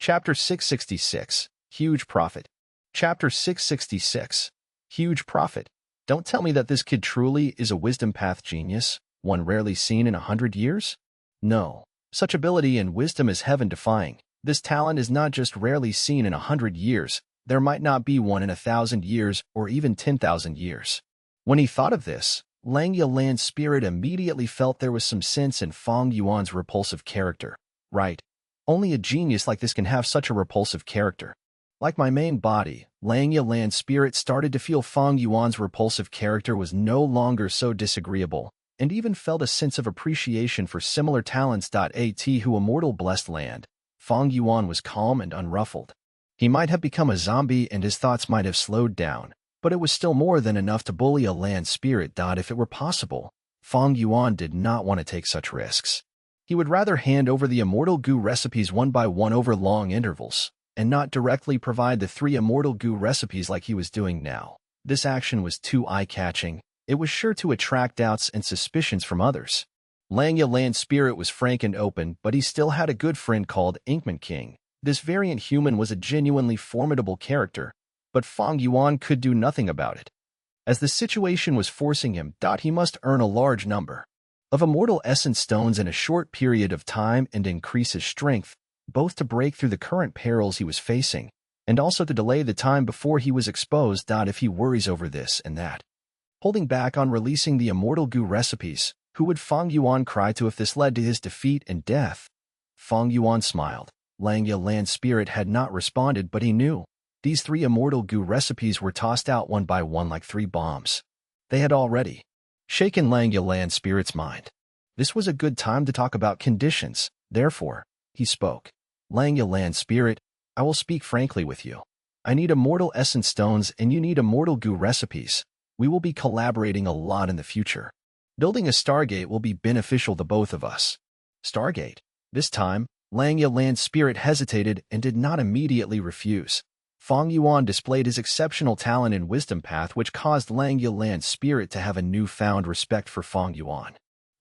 Chapter 666, Huge Profit. Chapter 666, Huge Profit. Don't tell me that this kid truly is a wisdom path genius, one rarely seen in 100 years? No. Such ability and wisdom is heaven-defying. This talent is not just rarely seen in 100 years, there might not be one in 1,000 years or even 10,000 years. When he thought of this, Fang Yuan's spirit immediately felt there was some sense in Fang Yuan's repulsive character. Right. Only a genius like this can have such a repulsive character. Like my main body, Fang Yuan's spirit started to feel Fang Yuan's repulsive character was no longer so disagreeable, and even felt a sense of appreciation for similar talents. At who immortal blessed land, Fang Yuan was calm and unruffled. He might have become a zombie and his thoughts might have slowed down, but it was still more than enough to bully a land spirit. If it were possible, Fang Yuan did not want to take such risks. He would rather hand over the immortal goo recipes one by one over long intervals, and not directly provide the 3 immortal goo recipes like he was doing now. This action was too eye-catching. It was sure to attract doubts and suspicions from others. Fang Yuan's spirit was frank and open, but he still had a good friend called Inkman King. This variant human was a genuinely formidable character, but Fang Yuan could do nothing about it. As the situation was forcing him, he must earn a large number of immortal essence stones in a short period of time and increase his strength, both to break through the current perils he was facing, and also to delay the time before he was exposed. If he worries over this and that, holding back on releasing the immortal goo recipes, who would Fang Yuan cry to if this led to his defeat and death? Fang Yuan smiled. Fang Yuan's spirit had not responded, but he knew. These 3 immortal goo recipes were tossed out one by one like 3 bombs. They had already shaken Fang Yuan's spirit's mind. This was a good time to talk about conditions. Therefore, he spoke. Fang Yuan's spirit, I will speak frankly with you. I need immortal essence stones and you need immortal goo recipes. We will be collaborating a lot in the future. Building a Stargate will be beneficial to both of us. Stargate? This time, Fang Yuan's spirit hesitated and did not immediately refuse. Fang Yuan displayed his exceptional talent in wisdom path, which caused Fang Yuan's spirit to have a newfound respect for Fang Yuan.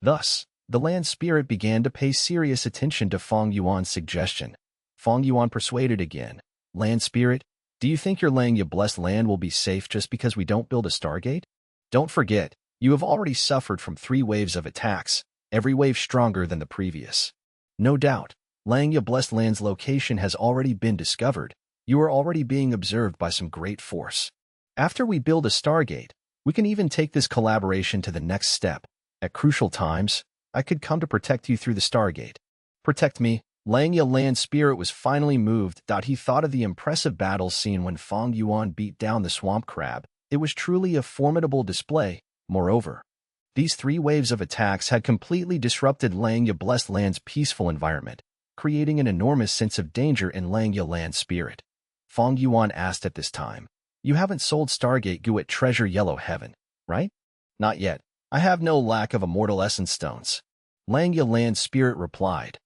Thus, the land spirit began to pay serious attention to Fang Yuan's suggestion. Fang Yuan persuaded again. Land spirit, do you think your Fang Yuan blessed land will be safe just because we don't build a Stargate? Don't forget, you have already suffered from 3 waves of attacks, every wave stronger than the previous. No doubt, Fang Yuan blessed land's location has already been discovered. You are already being observed by some great force. After we build a Stargate, we can even take this collaboration to the next step. At crucial times, I could come to protect you through the Stargate. Protect me. Fang Yuan's spirit was finally moved. He thought of the impressive battle scene when Fang Yuan beat down the swamp crab. It was truly a formidable display. Moreover, these 3 waves of attacks had completely disrupted Fang Yuan blessed land's peaceful environment, creating an enormous sense of danger in Fang Yuan's spirit. Fang Yuan asked at this time, you haven't sold Stargate goo at Treasure Yellow Heaven, right? Not yet. I have no lack of immortal essence stones. Fang Yuan's spirit replied.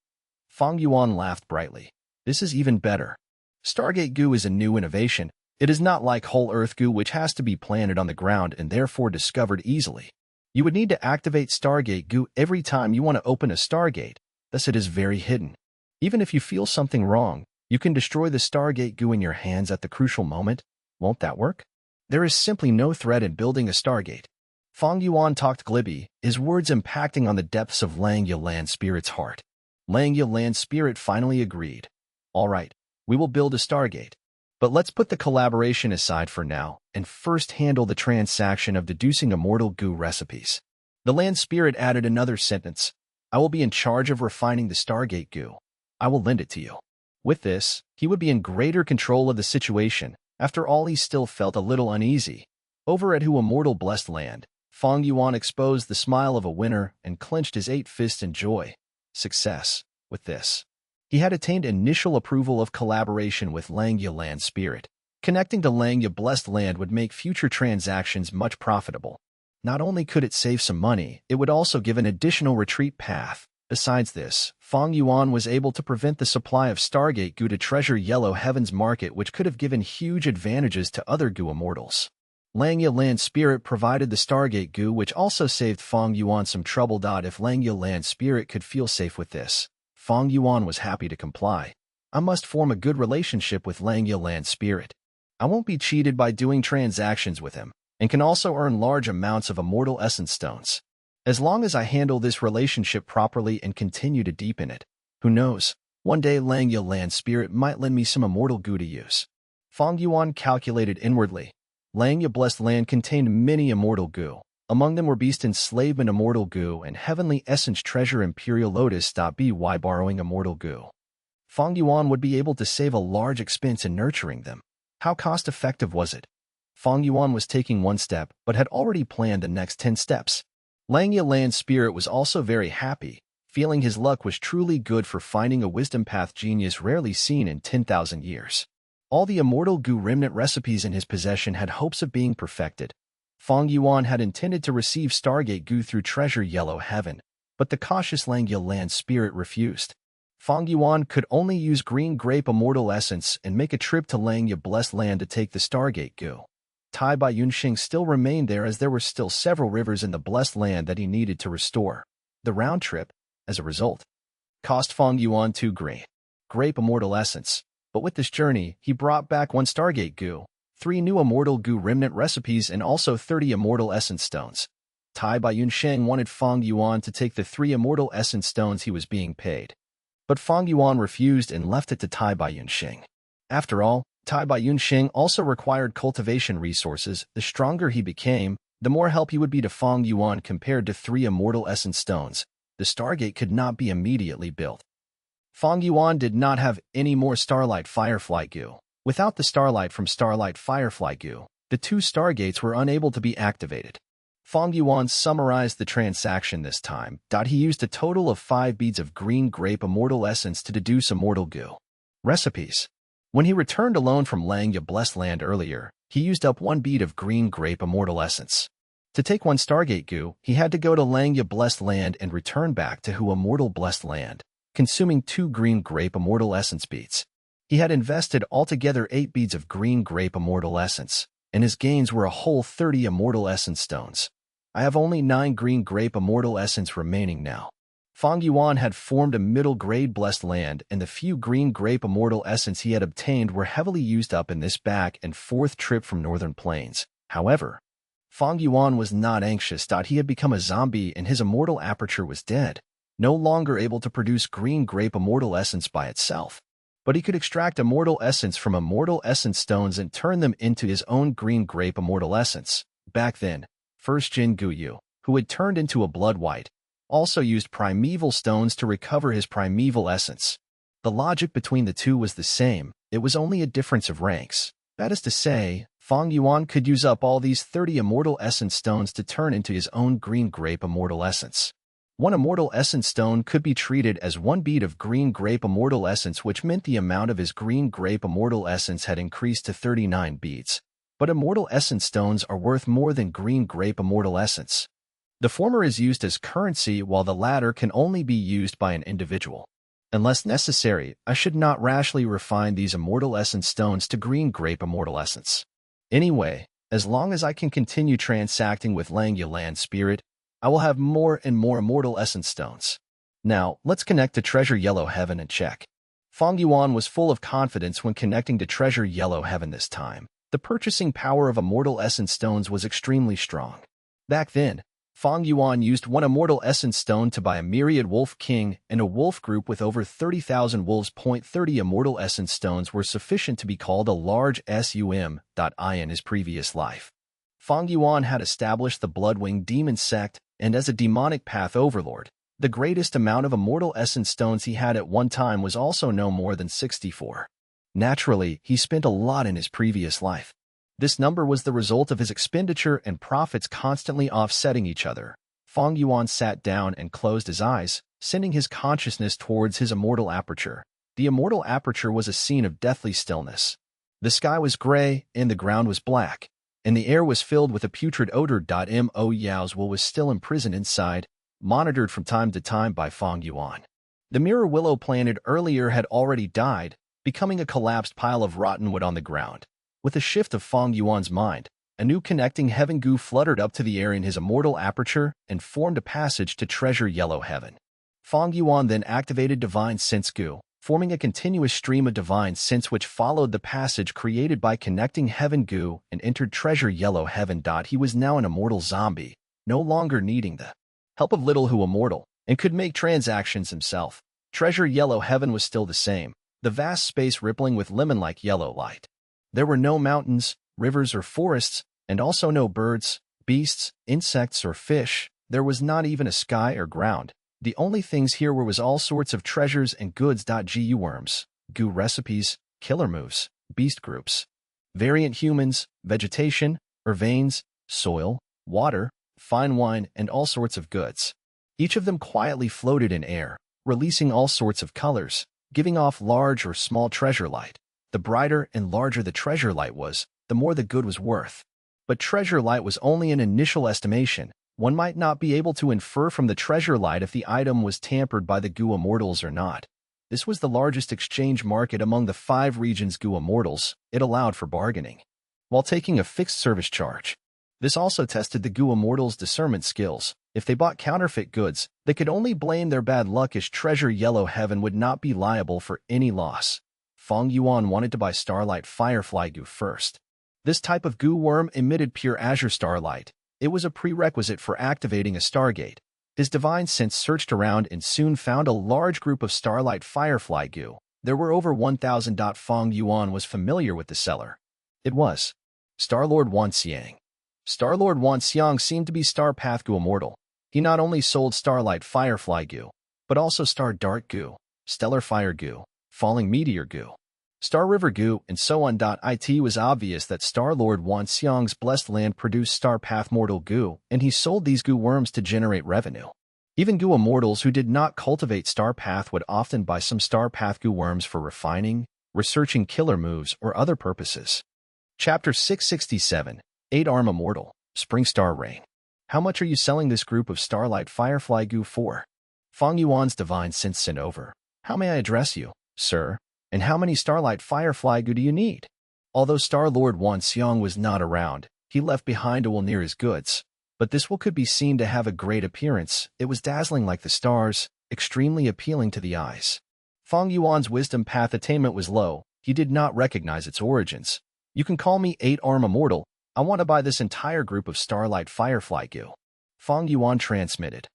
Fang Yuan laughed brightly. This is even better. Stargate goo is a new innovation. It is not like whole earth goo, which has to be planted on the ground and therefore discovered easily. You would need to activate Stargate goo every time you want to open a Stargate, thus it is very hidden. Even if you feel something wrong, you can destroy the Stargate goo in your hands at the crucial moment. Won't that work? There is simply no threat in building a Stargate. Fang Yuan talked glibly, his words impacting on the depths of Fang Yuan's spirit's heart. Fang Yuan's spirit finally agreed. All right, we will build a Stargate. But let's put the collaboration aside for now, and first handle the transaction of deducing immortal goo recipes. The land spirit added another sentence. I will be in charge of refining the Stargate goo. I will lend it to you. With this, he would be in greater control of the situation. After all, he still felt a little uneasy. Over at who immortal blessed land, Fang Yuan exposed the smile of a winner and clenched his 8 fists in joy. Success. With this, he had attained initial approval of collaboration with Fang Yuan's spirit. Connecting to Fang Yuan blessed land would make future transactions much profitable. Not only could it save some money, it would also give an additional retreat path. Besides this, Fang Yuan was able to prevent the supply of Stargate goo to Treasure Yellow Heaven's market, which could have given huge advantages to other goo immortals. Fang Yuan's spirit provided the Stargate goo, which also saved Fang Yuan some trouble. If Fang Yuan's spirit could feel safe with this, Fang Yuan was happy to comply. I must form a good relationship with Fang Yuan spirit. I won't be cheated by doing transactions with him, and can also earn large amounts of immortal essence stones. As long as I handle this relationship properly and continue to deepen it, who knows, one day Fang Yuan spirit might lend me some immortal goo to use. Fang Yuan calculated inwardly. Fang Yuan blessed land contained many immortal goo. Among them were beast enslavement immortal goo and heavenly essence treasure imperial lotus.by borrowing immortal goo. Fang Yuan would be able to save a large expense in nurturing them. How cost-effective was it? Fang Yuan was taking one step, but had already planned the next 10 steps. Fang Yuan's spirit was also very happy, feeling his luck was truly good for finding a wisdom path genius rarely seen in 10,000 years. All the immortal goo remnant recipes in his possession had hopes of being perfected. Fang Yuan had intended to receive Stargate goo through Treasure Yellow Heaven, but the cautious Fang Yuan spirit refused. Fang Yuan could only use green grape immortal essence and make a trip to Fang Yuan blessed land to take the Stargate goo. Tai Bai Yunxing still remained there as there were still several rivers in the blessed land that he needed to restore. The round trip, as a result, cost Fang Yuan 2 grape immortal essence, but with this journey, he brought back 1 Stargate goo, 3 new immortal goo remnant recipes and also 30 immortal essence stones. Tai Bai Yunxing wanted Fang Yuan to take the 3 immortal essence stones he was being paid. But Fang Yuan refused and left it to Tai Bai Yunxing. After all, Tai Bai Yunxing also required cultivation resources. The stronger he became, the more help he would be to Fang Yuan compared to 3 immortal essence stones. The Stargate could not be immediately built. Fang Yuan did not have any more Starlight Firefly goo. Without the starlight from Starlight Firefly goo, the 2 Stargates were unable to be activated. Fang Yuan summarized the transaction this time. He used a total of 5 beads of green grape immortal essence to deduce immortal goo recipes. When he returned alone from Fang Yuan blessed land earlier, he used up 1 bead of green grape immortal essence. To take 1 Stargate goo, he had to go to Fang Yuan blessed land and return back to Hu immortal blessed land, consuming 2 green grape immortal essence beads. He had invested altogether 8 beads of green grape immortal essence, and his gains were a whole 30 immortal essence stones. I have only 9 green grape immortal essence remaining now. Fang Yuan had formed a middle-grade blessed land, and the few green grape immortal essence he had obtained were heavily used up in this back and forth trip from northern plains. However, Fang Yuan was not anxious. He had become a zombie and his immortal aperture was dead, no longer able to produce green grape immortal essence by itself. But he could extract immortal essence from immortal essence stones and turn them into his own green grape immortal essence. Back then, First Jin Guyu, who had turned into a blood white, also used primeval stones to recover his primeval essence. The logic between the two was the same, it was only a difference of ranks. That is to say, Fang Yuan could use up all these 30 immortal essence stones to turn into his own green grape immortal essence. 1 immortal essence stone could be treated as 1 bead of green grape immortal essence, which meant the amount of his green grape immortal essence had increased to 39 beads. But immortal essence stones are worth more than green grape immortal essence. The former is used as currency while the latter can only be used by an individual. Unless necessary, I should not rashly refine these immortal essence stones to green grape immortal essence. Anyway, as long as I can continue transacting with Fang Yuan spirit, I will have more and more immortal essence stones. Now, let's connect to Treasure Yellow Heaven and check. Fang Yuan was full of confidence when connecting to Treasure Yellow Heaven this time. The purchasing power of immortal essence stones was extremely strong. Back then, Fang Yuan used 1 immortal essence stone to buy a myriad wolf king, and a wolf group with over 30,000 wolves. 30 immortal essence stones were sufficient to be called a large sum. In his previous life, Fang Yuan had established the Bloodwing demon sect, and as a demonic path overlord, the greatest amount of immortal essence stones he had at one time was also no more than 64. Naturally, he spent a lot in his previous life. This number was the result of his expenditure and profits constantly offsetting each other. Fang Yuan sat down and closed his eyes, sending his consciousness towards his immortal aperture. The immortal aperture was a scene of deathly stillness. The sky was gray, and the ground was black, and the air was filled with a putrid odor. Mo Yao's will was still imprisoned inside, monitored from time to time by Fang Yuan. The mirror willow planted earlier had already died, becoming a collapsed pile of rotten wood on the ground. With a shift of Fang Yuan's mind, a new connecting heaven goo fluttered up to the air in his immortal aperture and formed a passage to Treasure Yellow Heaven. Fang Yuan then activated Divine Sense Goo, forming a continuous stream of divine sense which followed the passage created by connecting heaven goo and entered treasure yellow heaven. He was now an immortal zombie, no longer needing the help of little who immortal, and could make transactions himself. Treasure yellow heaven was still the same, the vast space rippling with lemon-like yellow light. There were no mountains, rivers, or forests, and also no birds, beasts, insects, or fish. There was not even a sky or ground. The only things here was all sorts of treasures and goods. Gu worms, goo recipes, killer moves, beast groups, variant humans, vegetation, or veins, soil, water, fine wine, and all sorts of goods. Each of them quietly floated in air, releasing all sorts of colors, giving off large or small treasure light. The brighter and larger the treasure light was, the more the good was worth. But treasure light was only an initial estimation. One might not be able to infer from the treasure light if the item was tampered by the goo immortals or not. This was the largest exchange market among the 5 regions goo immortals. It allowed for bargaining, while taking a fixed service charge. This also tested the goo immortals' discernment skills. If they bought counterfeit goods, they could only blame their bad luck, as treasure yellow heaven would not be liable for any loss. Fang Yuan wanted to buy starlight firefly goo first. This type of goo worm emitted pure azure starlight. It was a prerequisite for activating a stargate. His divine sense searched around and soon found a large group of starlight firefly goo. There were over 1,000. Fang Yuan was familiar with the seller. It was Starlord Wanxiang. Starlord Wanxiang seemed to be Star Path Goo immortal. He not only sold starlight firefly goo, but also star dart goo, stellar fire goo, falling meteor goo, star river goo, and so on. It was obvious that Starlord Wanxiang's blessed land produced star path mortal goo, and he sold these goo worms to generate revenue. Even goo immortals who did not cultivate star path would often buy some star path goo worms for refining, researching killer moves, or other purposes. Chapter 667, 8-Arm Immortal, Spring Star Rain. How much are you selling this group of starlight firefly goo for? Fang Yuan's divine sense sent over. How may I address you, sir? And how many starlight firefly goo do you need? Although Starlord Wanxiang was not around, he left behind a will near his goods. But this will could be seen to have a great appearance. It was dazzling like the stars, extremely appealing to the eyes. Fang Yuan's wisdom path attainment was low. He did not recognize its origins. You can call me 8-Arm Immortal. I want to buy this entire group of starlight firefly goo. Fang Yuan transmitted.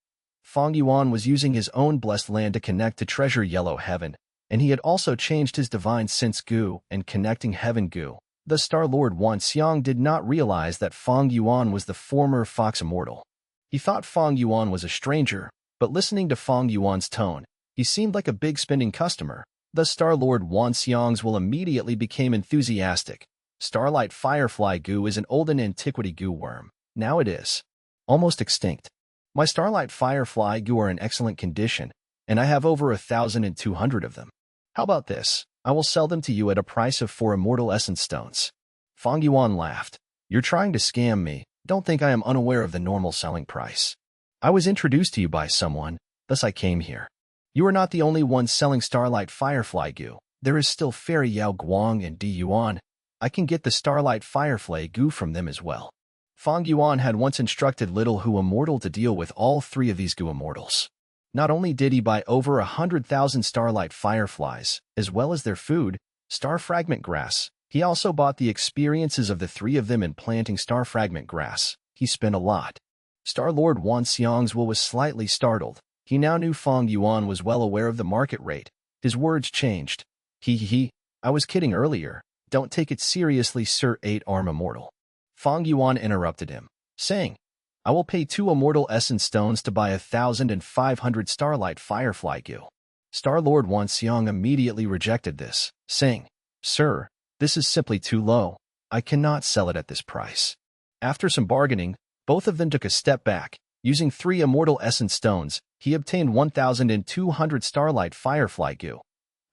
Fang Yuan was using his own blessed land to connect to treasure yellow heaven, and he had also changed his divine sense goo and connecting heaven goo. The Starlord Wanxiang did not realize that Fang Yuan was the former Fox Immortal. He thought Fang Yuan was a stranger, but listening to Fang Yuan's tone, he seemed like a big spending customer. The Starlord Wanxiang's will immediately became enthusiastic. Starlight firefly goo is an olden antiquity goo worm. Now it is almost extinct. My starlight firefly goo are in excellent condition, and I have over 1,200 of them. How about this? I will sell them to you at a price of 4 immortal essence stones. Fang Yuan laughed. You're trying to scam me. Don't think I am unaware of the normal selling price. I was introduced to you by someone, thus I came here. You are not the only one selling starlight firefly goo. There is still Fairy Yao Guang and Di Yuan. I can get the starlight firefly goo from them as well. Fang Yuan had once instructed Little Who Immortal to deal with all 3 of these goo immortals. Not only did he buy over 100,000 starlight fireflies, as well as their food, star fragment grass, he also bought the experiences of the 3 of them in planting star fragment grass. He spent a lot. Starlord Wanxiang's will was slightly startled. He now knew Fang Yuan was well aware of the market rate. His words changed. I was kidding earlier. Don't take it seriously, Sir 8-Arm Immortal. Fang Yuan interrupted him, saying, I will pay 2 immortal essence stones to buy 1,500 starlight firefly goo. Starlord Wanxiang immediately rejected this, saying, Sir, this is simply too low. I cannot sell it at this price. After some bargaining, both of them took a step back. Using 3 immortal essence stones, he obtained 1,200 starlight firefly goo.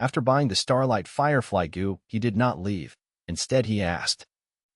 After buying the starlight firefly goo, he did not leave. Instead, he asked,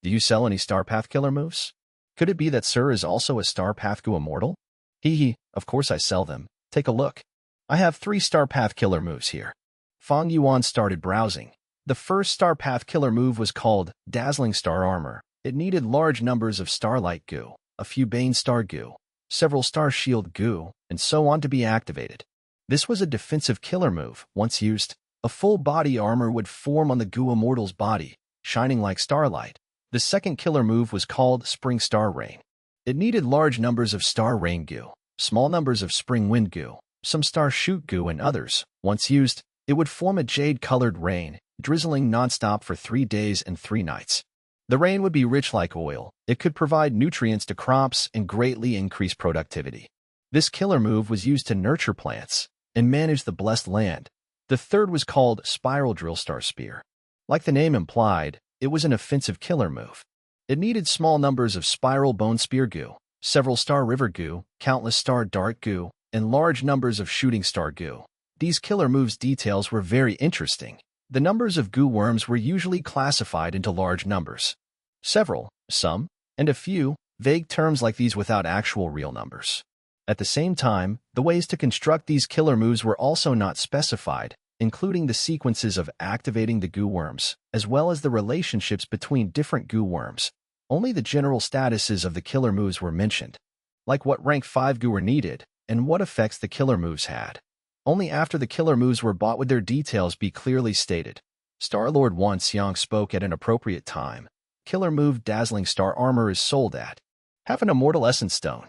Do you sell any star path killer moves? Could it be that Sir is also a star path goo immortal? Of course I sell them. Take a look. I have 3 star path killer moves here. Fang Yuan started browsing. The first star path killer move was called Dazzling Star Armor. It needed large numbers of starlight goo, a few Bane Star goo, several Star Shield goo, and so on to be activated. This was a defensive killer move. Once used, A full body armor would form on the goo immortal's body, shining like starlight. The second killer move was called Spring Star Rain. It needed large numbers of star rain goo, small numbers of spring wind goo, some star shoot goo, and others. Once used, it would form a jade-colored rain, drizzling nonstop for 3 days and 3 nights. The rain would be rich like oil. It could provide nutrients to crops and greatly increase productivity. This killer move was used to nurture plants and manage the blessed land. The third was called Spiral Drill Star Spear. Like the name implied, it was an offensive killer move. It needed small numbers of spiral bone spear goo, several star river goo, countless star dart goo, and large numbers of shooting star goo. These killer moves' details were very interesting. The numbers of goo worms were usually classified into large numbers. Several, some, and a few, vague terms like these without actual real numbers. At the same time, the ways to construct these killer moves were also not specified, including the sequences of activating the goo worms, as well as the relationships between different goo worms. Only the general statuses of the killer moves were mentioned, like what rank 5 goo were needed, and what effects the killer moves had. Only after the killer moves were bought would their details be clearly stated. Star-Lord Wan Xiang spoke at an appropriate time. Killer move Dazzling Star Armor is sold at. Have an Immortal Essence Stone.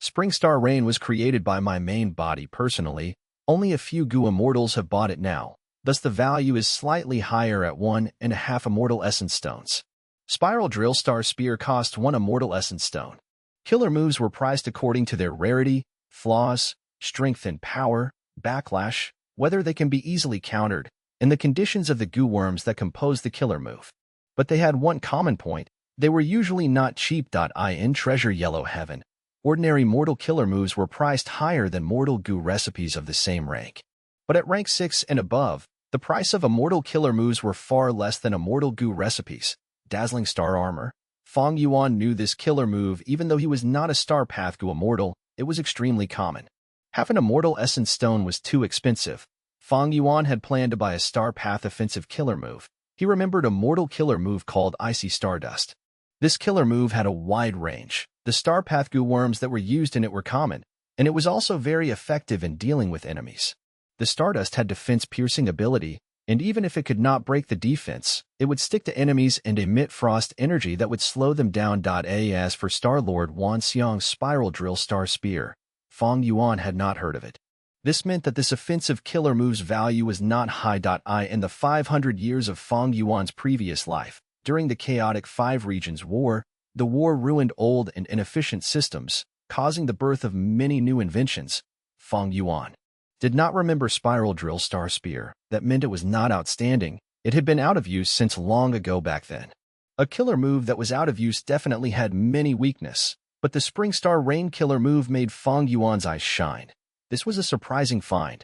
Spring Star Rain was created by my main body personally. Only a few goo immortals have bought it now, thus the value is slightly higher at 1.5 Immortal Essence Stones. Spiral Drill Star Spear cost 1 Immortal Essence Stone. Killer moves were priced according to their rarity, flaws, strength and power, backlash, whether they can be easily countered, and the conditions of the goo worms that compose the killer move. But they had one common point: they were usually not cheap. In Treasure Yellow Heaven, ordinary mortal killer moves were priced higher than mortal goo recipes of the same rank. But at rank 6 and above, the price of immortal killer moves were far less than immortal goo recipes. Dazzling Star Armor. Fang Yuan knew this killer move even though he was not a Star Path goo immortal. It was extremely common. Half an Immortal Essence Stone was too expensive. Fang Yuan had planned to buy a Star Path offensive killer move. He remembered a mortal killer move called Icy Stardust. This killer move had a wide range. The Star Path goo worms that were used in it were common, and it was also very effective in dealing with enemies. The Stardust had defense-piercing ability, and even if it could not break the defense, it would stick to enemies and emit frost energy that would slow them down. As for Star-Lord Wan Xiang's Spiral Drill Star Spear, Fang Yuan had not heard of it. This meant that this offensive killer move's value was not high. In the 500 years of Fang Yuan's previous life, during the chaotic Five Regions War, the war ruined old and inefficient systems, causing the birth of many new inventions. Fang Yuan did not remember Spiral Drill Star Spear. That meant it was not outstanding. It had been out of use since long ago back then. A killer move that was out of use definitely had many weaknesses, but the Spring Star Rain killer move made Fang Yuan's eyes shine. This was a surprising find.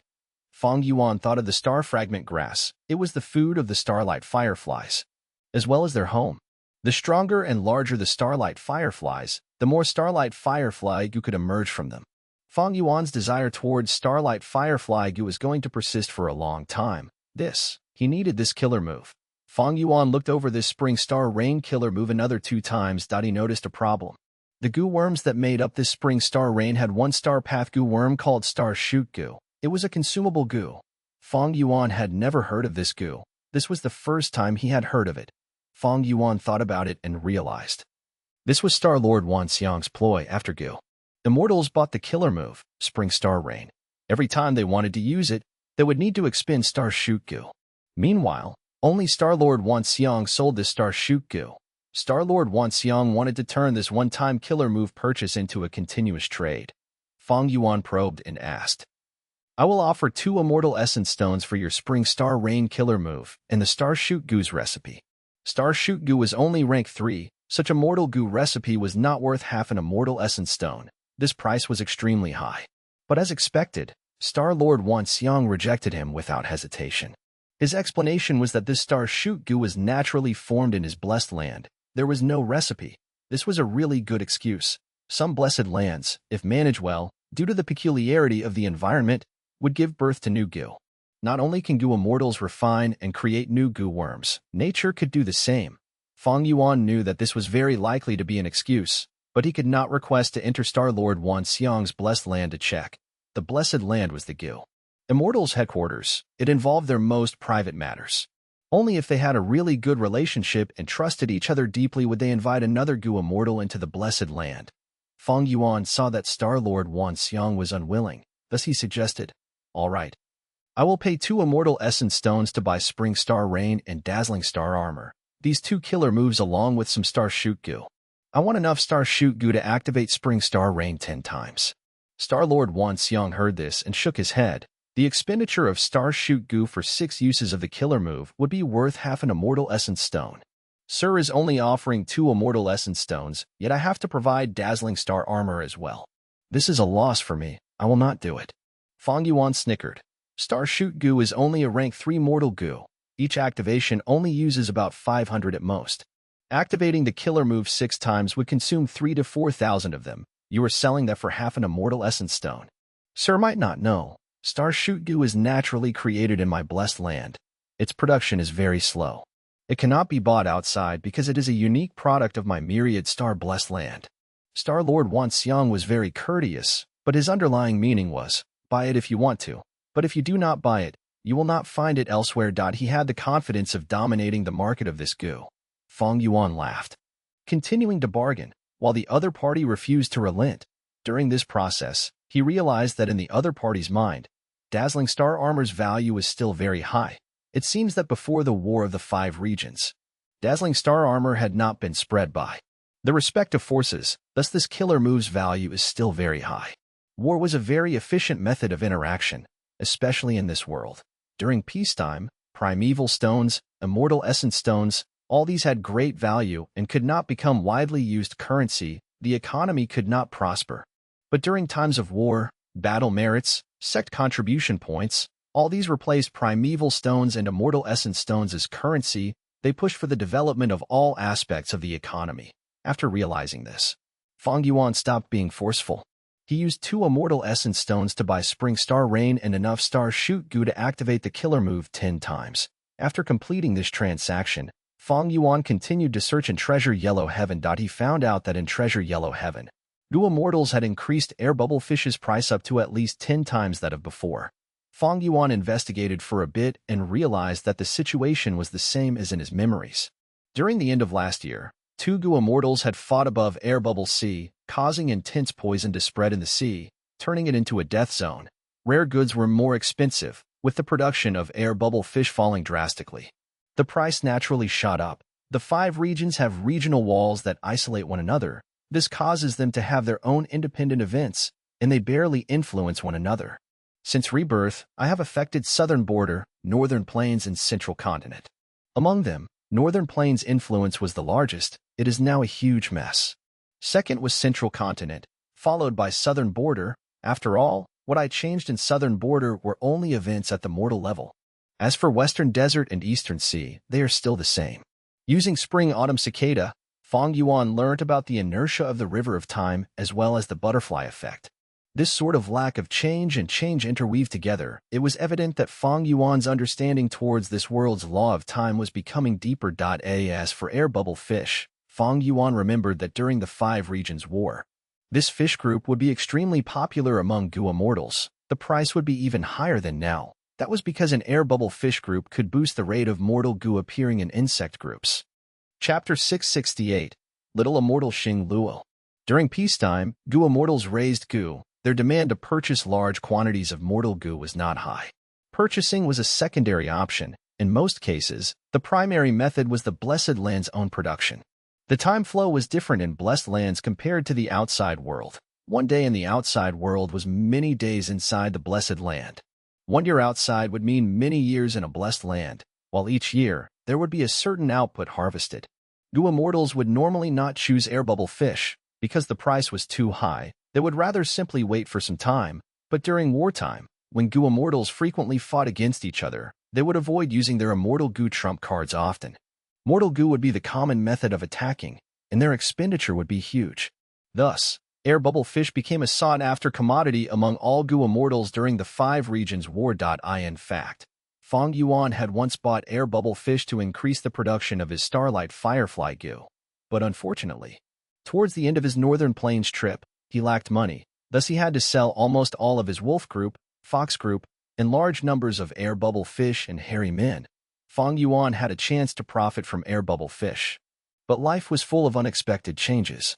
Fang Yuan thought of the star fragment grass. It was the food of the starlight fireflies, as well as their home. The stronger and larger the starlight fireflies, the more starlight firefly goo could emerge from them. Fang Yuan's desire towards starlight firefly goo was going to persist for a long time. He needed this killer move. Fang Yuan looked over this Spring Star Rain killer move another 2 times. He noticed a problem. The goo worms that made up this Spring Star Rain had one Star Path goo worm called Star Shoot goo. It was a consumable goo. Fang Yuan had never heard of this goo. This was the first time he had heard of it. Fang Yuan thought about it and realized. This was Star-Lord Wan Xiang's ploy after goo. Immortals bought the killer move, Spring Star Rain. Every time they wanted to use it, they would need to expend Star Shoot goo. Meanwhile, only Star-Lord Wan Xiang sold this Star Shoot goo. Star-Lord Wan Xiang wanted to turn this one-time killer move purchase into a continuous trade. Fang Yuan probed and asked, I will offer 2 Immortal Essence Stones for your Spring Star Rain killer move and the Star Shoot goo's recipe. Star Shoot goo was only rank 3. Such a mortal goo recipe was not worth half an Immortal Essence Stone. This price was extremely high. But as expected, Star-Lord Wan Xiang rejected him without hesitation. His explanation was that this Star Shoot goo was naturally formed in his blessed land. There was no recipe. This was a really good excuse. Some blessed lands, if managed well, due to the peculiarity of the environment, would give birth to new goo. Not only can goo immortals refine and create new goo worms, nature could do the same. Fang Yuan knew that this was very likely to be an excuse, but he could not request to enter Star-Lord Wan Xiang's blessed land to check. The blessed land was the goo. Immortals' headquarters. It involved their most private matters. Only if they had a really good relationship and trusted each other deeply would they invite another Gu immortal into the Blessed Land. Fang Yuan saw that Star Lord Wan Xiang was unwilling, thus he suggested, "All right. I will pay 2 immortal essence stones to buy Spring Star Rain and Dazzling Star Armor. These 2 killer moves along with some Star Shoot Gu. I want enough Star Shoot Gu to activate Spring Star Rain 10 times. Star-Lord Wan Xiang heard this and shook his head. The expenditure of Star Shoot Gu for 6 uses of the killer move would be worth half an Immortal Essence Stone. Sir is only offering 2 Immortal Essence Stones, yet I have to provide Dazzling Star Armor as well. This is a loss for me. I will not do it." Fang Yuan snickered. Star Shoot Gu is only a rank 3 Mortal Gu. Each activation only uses about 500 at most. Activating the killer move 6 times would consume 3 to 4,000 of them. You are selling that for half an Immortal Essence Stone. Sir might not know. Star Shoot Gu is naturally created in my blessed land. Its production is very slow. It cannot be bought outside because it is a unique product of my myriad star blessed land. Star-Lord Wan Xiang was very courteous, but his underlying meaning was, buy it if you want to, but if you do not buy it, you will not find it elsewhere. He had the confidence of dominating the market of this Gu. Fang Yuan laughed, continuing to bargain, while the other party refused to relent. During this process, he realized that in the other party's mind, Dazzling Star Armor's value is still very high. It seems that before the War of the 5 Regions, Dazzling Star Armor had not been spread by the respective forces, thus this killer move's value is still very high. War was a very efficient method of interaction, especially in this world. During peacetime, primeval stones, immortal essence stones, all these had great value and could not become widely used currency. The economy could not prosper. But during times of war, battle merits, sect contribution points, all these replaced primeval stones and immortal essence stones as currency. They pushed for the development of all aspects of the economy. After realizing this, Fang Yuan stopped being forceful. He used 2 immortal essence stones to buy Spring Star Rain and enough Star Shoot Gu to activate the killer move 10 times. After completing this transaction, Fang Yuan continued to search in Treasure Yellow Heaven. He found out that in Treasure Yellow Heaven, Gu Immortals had increased Air Bubble Fish's price up to at least 10 times that of before. Fang Yuan investigated for a bit and realized that the situation was the same as in his memories. During the end of last year, 2 Gu Immortals had fought above Air Bubble Sea, causing intense poison to spread in the sea, turning it into a death zone. Rare goods were more expensive, with the production of Air Bubble Fish falling drastically. The price naturally shot up. The 5 regions have regional walls that isolate one another. This causes them to have their own independent events, and they barely influence one another. Since rebirth, I have affected Southern Border, Northern Plains, and Central Continent. Among them, Northern Plains' influence was the largest. It is now a huge mess. Second was Central Continent, followed by Southern Border. After all, what I changed in Southern Border were only events at the mortal level. As for Western Desert and Eastern Sea, they are still the same. Using Spring-Autumn Cicada, Fang Yuan learned about the inertia of the River of Time as well as the butterfly effect. This sort of lack of change and change interweave together. It was evident that Fang Yuan's understanding towards this world's law of time was becoming deeper. As for Air Bubble Fish, Fang Yuan remembered that during the 5 Regions War, this fish group would be extremely popular among Gu Immortals. The price would be even higher than now. That was because an Air Bubble Fish group could boost the rate of mortal Gu appearing in insect groups. Chapter 668, Little Immortal Xing Luo. During peacetime, Gu Immortals raised Gu. Their demand to purchase large quantities of mortal Gu was not high. Purchasing was a secondary option. In most cases, the primary method was the Blessed Land's own production. The time flow was different in Blessed Lands compared to the outside world. One day in the outside world was many days inside the Blessed Land. 1 year outside would mean many years in a Blessed Land, while each year, there would be a certain output harvested. Gu Immortals would normally not choose Air Bubble Fish, because the price was too high. They would rather simply wait for some time, but during wartime, when Gu Immortals frequently fought against each other, they would avoid using their Immortal Gu trump cards often. Mortal Gu would be the common method of attacking, and their expenditure would be huge. Thus, Air Bubble Fish became a sought-after commodity among all Gu Immortals during the 5 Regions War. In fact, Fang Yuan had once bought Air Bubble Fish to increase the production of his Starlight Firefly Gu. But unfortunately, towards the end of his Northern Plains trip, he lacked money, thus he had to sell almost all of his Wolf Group, Fox Group, In large numbers of air bubble fish and hairy men, Fang Yuan had a chance to profit from air bubble fish. But life was full of unexpected changes.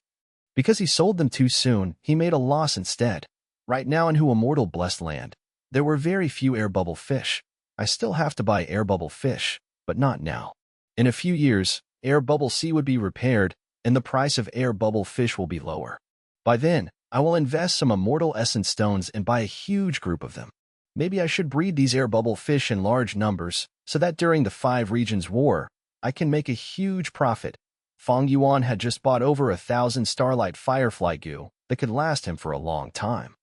Because he sold them too soon, he made a loss instead. Right now in Hu Immortal Blessed Land, there were very few air bubble fish. I still have to buy air bubble fish, but not now. In a few years, air bubble sea would be repaired, and the price of air bubble fish will be lower. By then, I will invest some immortal essence stones and buy a huge group of them. Maybe I should breed these air bubble fish in large numbers, so that during the 5 Regions War, I can make a huge profit. Fang Yuan had just bought over 1,000 starlight firefly goo that could last him for a long time.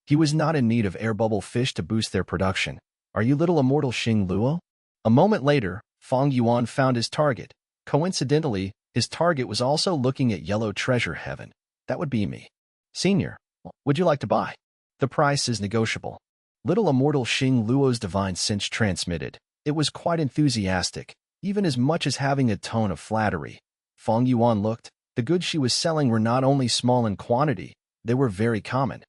He was not in need of air bubble fish to boost their production. Are you little immortal Xing Luo? A moment later, Fang Yuan found his target. Coincidentally, his target was also looking at yellow treasure heaven. That would be me. Senior, would you like to buy? The price is negotiable. Little immortal Xing Luo's divine sense transmitted. It was quite enthusiastic, even as much as having a tone of flattery. Fang Yuan looked. The goods she was selling were not only small in quantity, they were very common.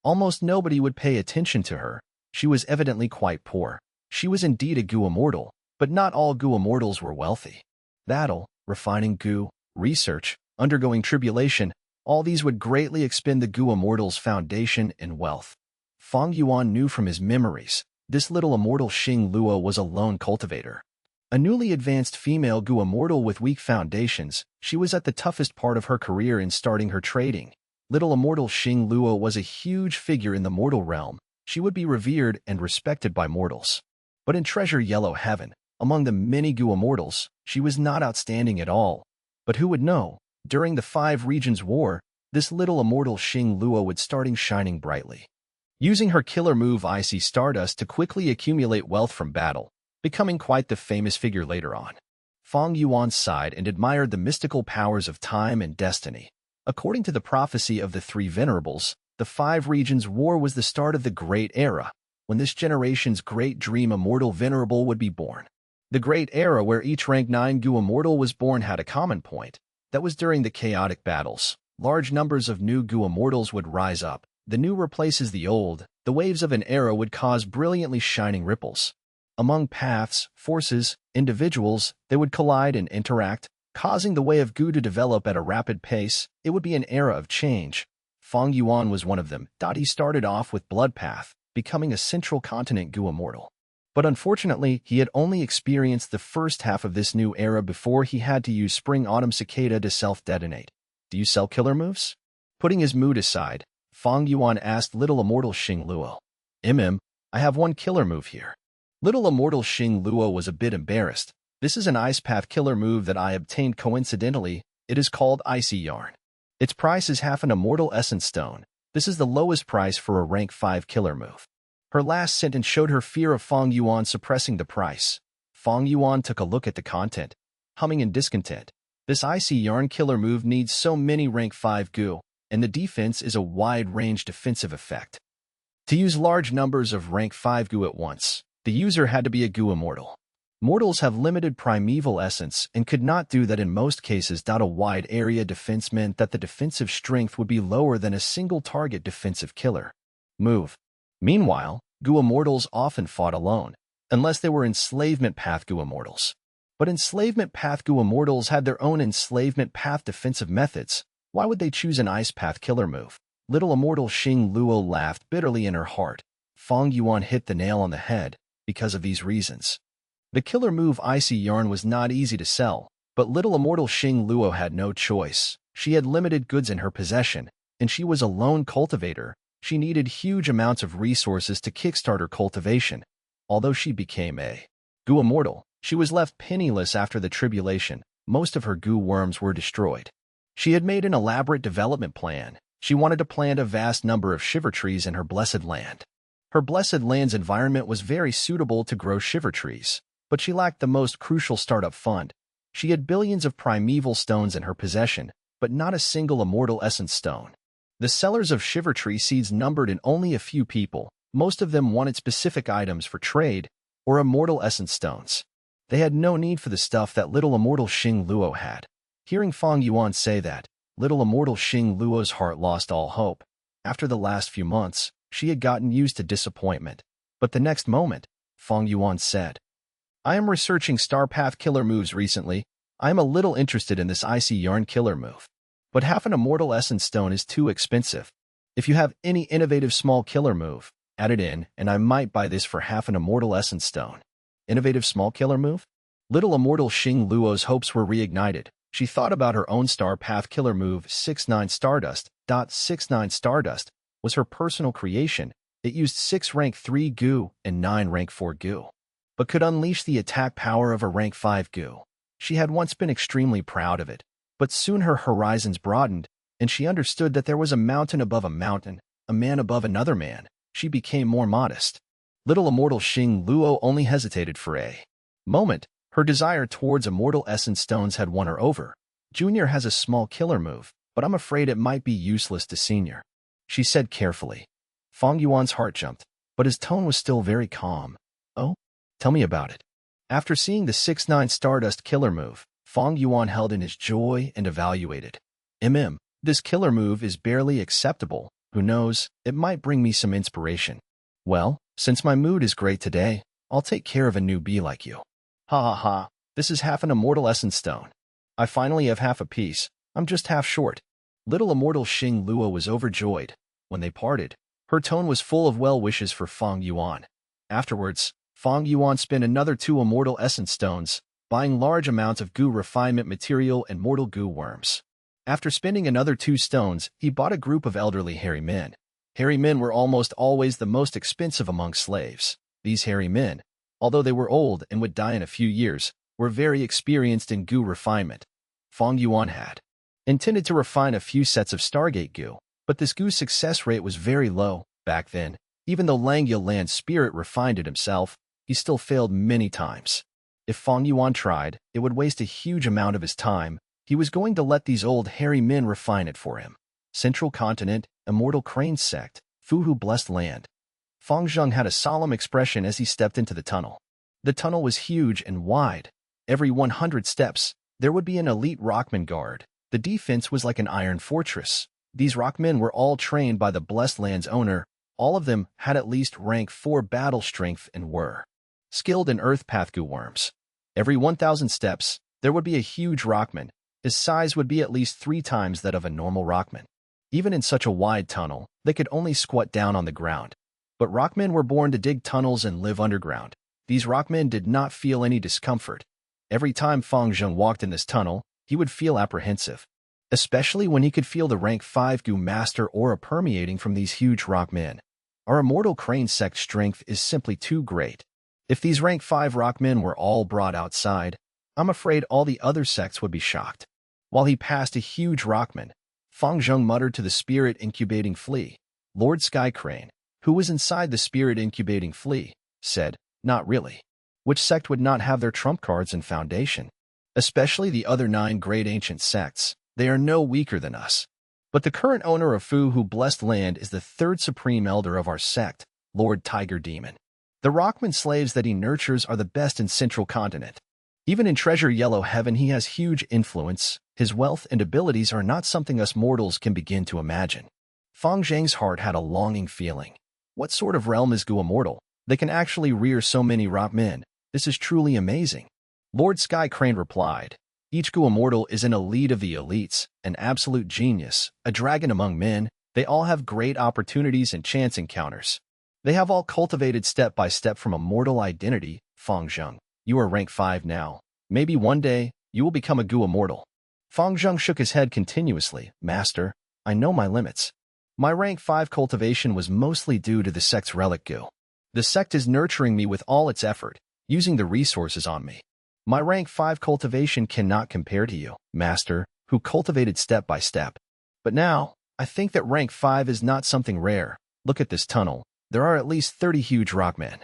Almost nobody would pay attention to her. She was evidently quite poor. She was indeed a goo immortal, but not all goo immortals were wealthy. Battle, refining goo, research, undergoing tribulation, all these would greatly expend the goo immortal's foundation and wealth. Fang Yuan knew from his memories, this little immortal Xing Luo was a lone cultivator. A newly advanced female goo immortal with weak foundations, she was at the toughest part of her career in starting her trading. Little immortal Xing Luo was a huge figure in the mortal realm. She would be revered and respected by mortals. But in Treasure Yellow Heaven, among the many goo immortals, she was not outstanding at all. But who would know? During the 5 Regions War, this little immortal Xing Luo would starting shining brightly. Using her killer move Icy Stardust to quickly accumulate wealth from battle, becoming quite the famous figure later on. Fang Yuan sighed and admired the mystical powers of time and destiny. According to the prophecy of the 3 Venerables, the 5 Regions War was the start of the Great Era, when this generation's great dream immortal venerable would be born. The Great Era where each rank 9 goo immortal was born had a common point. That was during the chaotic battles. Large numbers of new goo immortals would rise up. The new replaces the old. The waves of an era would cause brilliantly shining ripples. Among paths, forces, individuals, they would collide and interact, causing the way of goo to develop at a rapid pace. It would be an era of change. Fang Yuan was one of them. He started off with Bloodpath, becoming a central continent goo immortal. But unfortunately, he had only experienced the first half of this new era before he had to use Spring-Autumn Cicada to self-detonate. Do you sell killer moves? Putting his mood aside, Fang Yuan asked little immortal Xing Luo. I have one killer move here. Little immortal Xing Luo was a bit embarrassed. This is an Ice Path killer move that I obtained coincidentally. It is called Icy Yarn. Its price is half an immortal essence stone. This is the lowest price for a rank 5 killer move. Her last sentence showed her fear of Fang Yuan suppressing the price. Fang Yuan took a look at the content, humming in discontent. This Icy Yarn killer move needs so many rank 5 goo, and the defense is a wide-range defensive effect. To use large numbers of rank 5 goo at once, the user had to be a goo immortal. Mortals have limited primeval essence and could not do that in most cases. A wide area defense meant that the defensive strength would be lower than a single target defensive killer move. Meanwhile, goo immortals often fought alone, unless they were enslavement path goo immortals. But enslavement path goo immortals had their own enslavement path defensive methods. Why would they choose an ice path killer move? Little immortal Xing Luo laughed bitterly in her heart. Fang Yuan hit the nail on the head because of these reasons. The killer move Icy Yarn was not easy to sell, but little immortal Xing Luo had no choice. She had limited goods in her possession, and she was a lone cultivator. She needed huge amounts of resources to kickstart her cultivation. Although she became a goo immortal, she was left penniless after the tribulation. Most of her goo worms were destroyed. She had made an elaborate development plan. She wanted to plant a vast number of shiver trees in her blessed land. Her blessed land's environment was very suitable to grow shiver trees, but she lacked the most crucial startup fund. She had billions of primeval stones in her possession, but not a single immortal essence stone. The sellers of shiver tree seeds numbered in only a few people. Most of them wanted specific items for trade or immortal essence stones. They had no need for the stuff that little immortal Xing Luo had. Hearing Fang Yuan say that, little immortal Xing Luo's heart lost all hope. After the last few months, she had gotten used to disappointment. But the next moment, Fang Yuan said, I am researching star path killer moves recently. I am a little interested in this icy yarn killer move. But half an immortal essence stone is too expensive. If you have any innovative small killer move, add it in, and I might buy this for half an immortal essence stone. Innovative small killer move? Little immortal Xing Luo's hopes were reignited. She thought about her own star path killer move 69 Stardust. 69 Stardust was her personal creation. It used 6 rank 3 goo and 9 rank 4 goo, but could unleash the attack power of a rank 5 goo. She had once been extremely proud of it, but soon her horizons broadened, and she understood that there was a mountain above a mountain, a man above another man. She became more modest. Little immortal Xing Luo only hesitated for a moment. Her desire towards immortal essence stones had won her over. Junior has a small killer move, but I'm afraid it might be useless to Senior, she said carefully. Fang Yuan's heart jumped, but his tone was still very calm. Oh? Tell me about it. After seeing the 69 Stardust killer move, Fang Yuan held in his joy and evaluated. This killer move is barely acceptable. Who knows, it might bring me some inspiration. Well, since my mood is great today, I'll take care of a newbie like you. Ha ha ha, this is half an immortal essence stone. I finally have half a piece. I'm just half short. Little immortal Xing Luo was overjoyed. When they parted, her tone was full of well wishes for Fang Yuan. Afterwards, Fang Yuan spent another 2 immortal essence stones, buying large amounts of goo refinement material and mortal goo worms. After spending another 2 stones, he bought a group of elderly hairy men. Hairy men were almost always the most expensive among slaves. These hairy men, although they were old and would die in a few years, were very experienced in goo refinement. Fang Yuan had intended to refine a few sets of Stargate goo, but this goo success rate was very low. Back then, even though Langya Land Spirit refined it himself, he still failed many times. If Fang Yuan tried, it would waste a huge amount of his time. He was going to let these old hairy men refine it for him. Central Continent, Immortal Crane Sect, Fuhu Blessed Land. Fang Zheng had a solemn expression as he stepped into the tunnel. The tunnel was huge and wide. Every 100 steps, there would be an elite rockman guard. The defense was like an iron fortress. These rockmen were all trained by the Blessed Land's owner. All of them had at least rank 4 battle strength and were skilled in earth path goo worms. Every 1,000 steps, there would be a huge rockman. His size would be at least 3 times that of a normal rockman. Even in such a wide tunnel, they could only squat down on the ground. But rockmen were born to dig tunnels and live underground. These rockmen did not feel any discomfort. Every time Fang Zheng walked in this tunnel, he would feel apprehensive, especially when he could feel the rank 5 goo master aura permeating from these huge rockmen. Our immortal crane sect strength is simply too great. If these rank 5 rockmen were all brought outside, I'm afraid all the other sects would be shocked. While he passed a huge rockman, Fang Zheng muttered to the spirit incubating flea. Lord Sky Crane, who was inside the spirit incubating flea, said, not really. Which sect would not have their trump cards in Foundation? Especially the other 9 great ancient sects. They are no weaker than us. But the current owner of Fuhu Blessed Land is the 3rd supreme elder of our sect, Lord Tiger Demon. The rockman slaves that he nurtures are the best in Central Continent. Even in Treasure Yellow Heaven he has huge influence. His wealth and abilities are not something us mortals can begin to imagine. Fang Zheng's heart had a longing feeling. What sort of realm is Gu immortal? They can actually rear so many rockmen. This is truly amazing. Lord Sky Crane replied. Each Gu immortal is an elite of the elites, an absolute genius, a dragon among men. They all have great opportunities and chance encounters. They have all cultivated step by step from immortal identity. Fang Zheng, you are rank 5 now. Maybe one day, you will become a Gu immortal. Fang Zheng shook his head continuously. Master, I know my limits. My rank 5 cultivation was mostly due to the sect's relic Gu. The sect is nurturing me with all its effort, using the resources on me. My rank 5 cultivation cannot compare to you, Master, who cultivated step by step. But now, I think that rank 5 is not something rare. Look at this tunnel. There are at least 30 huge rockmen.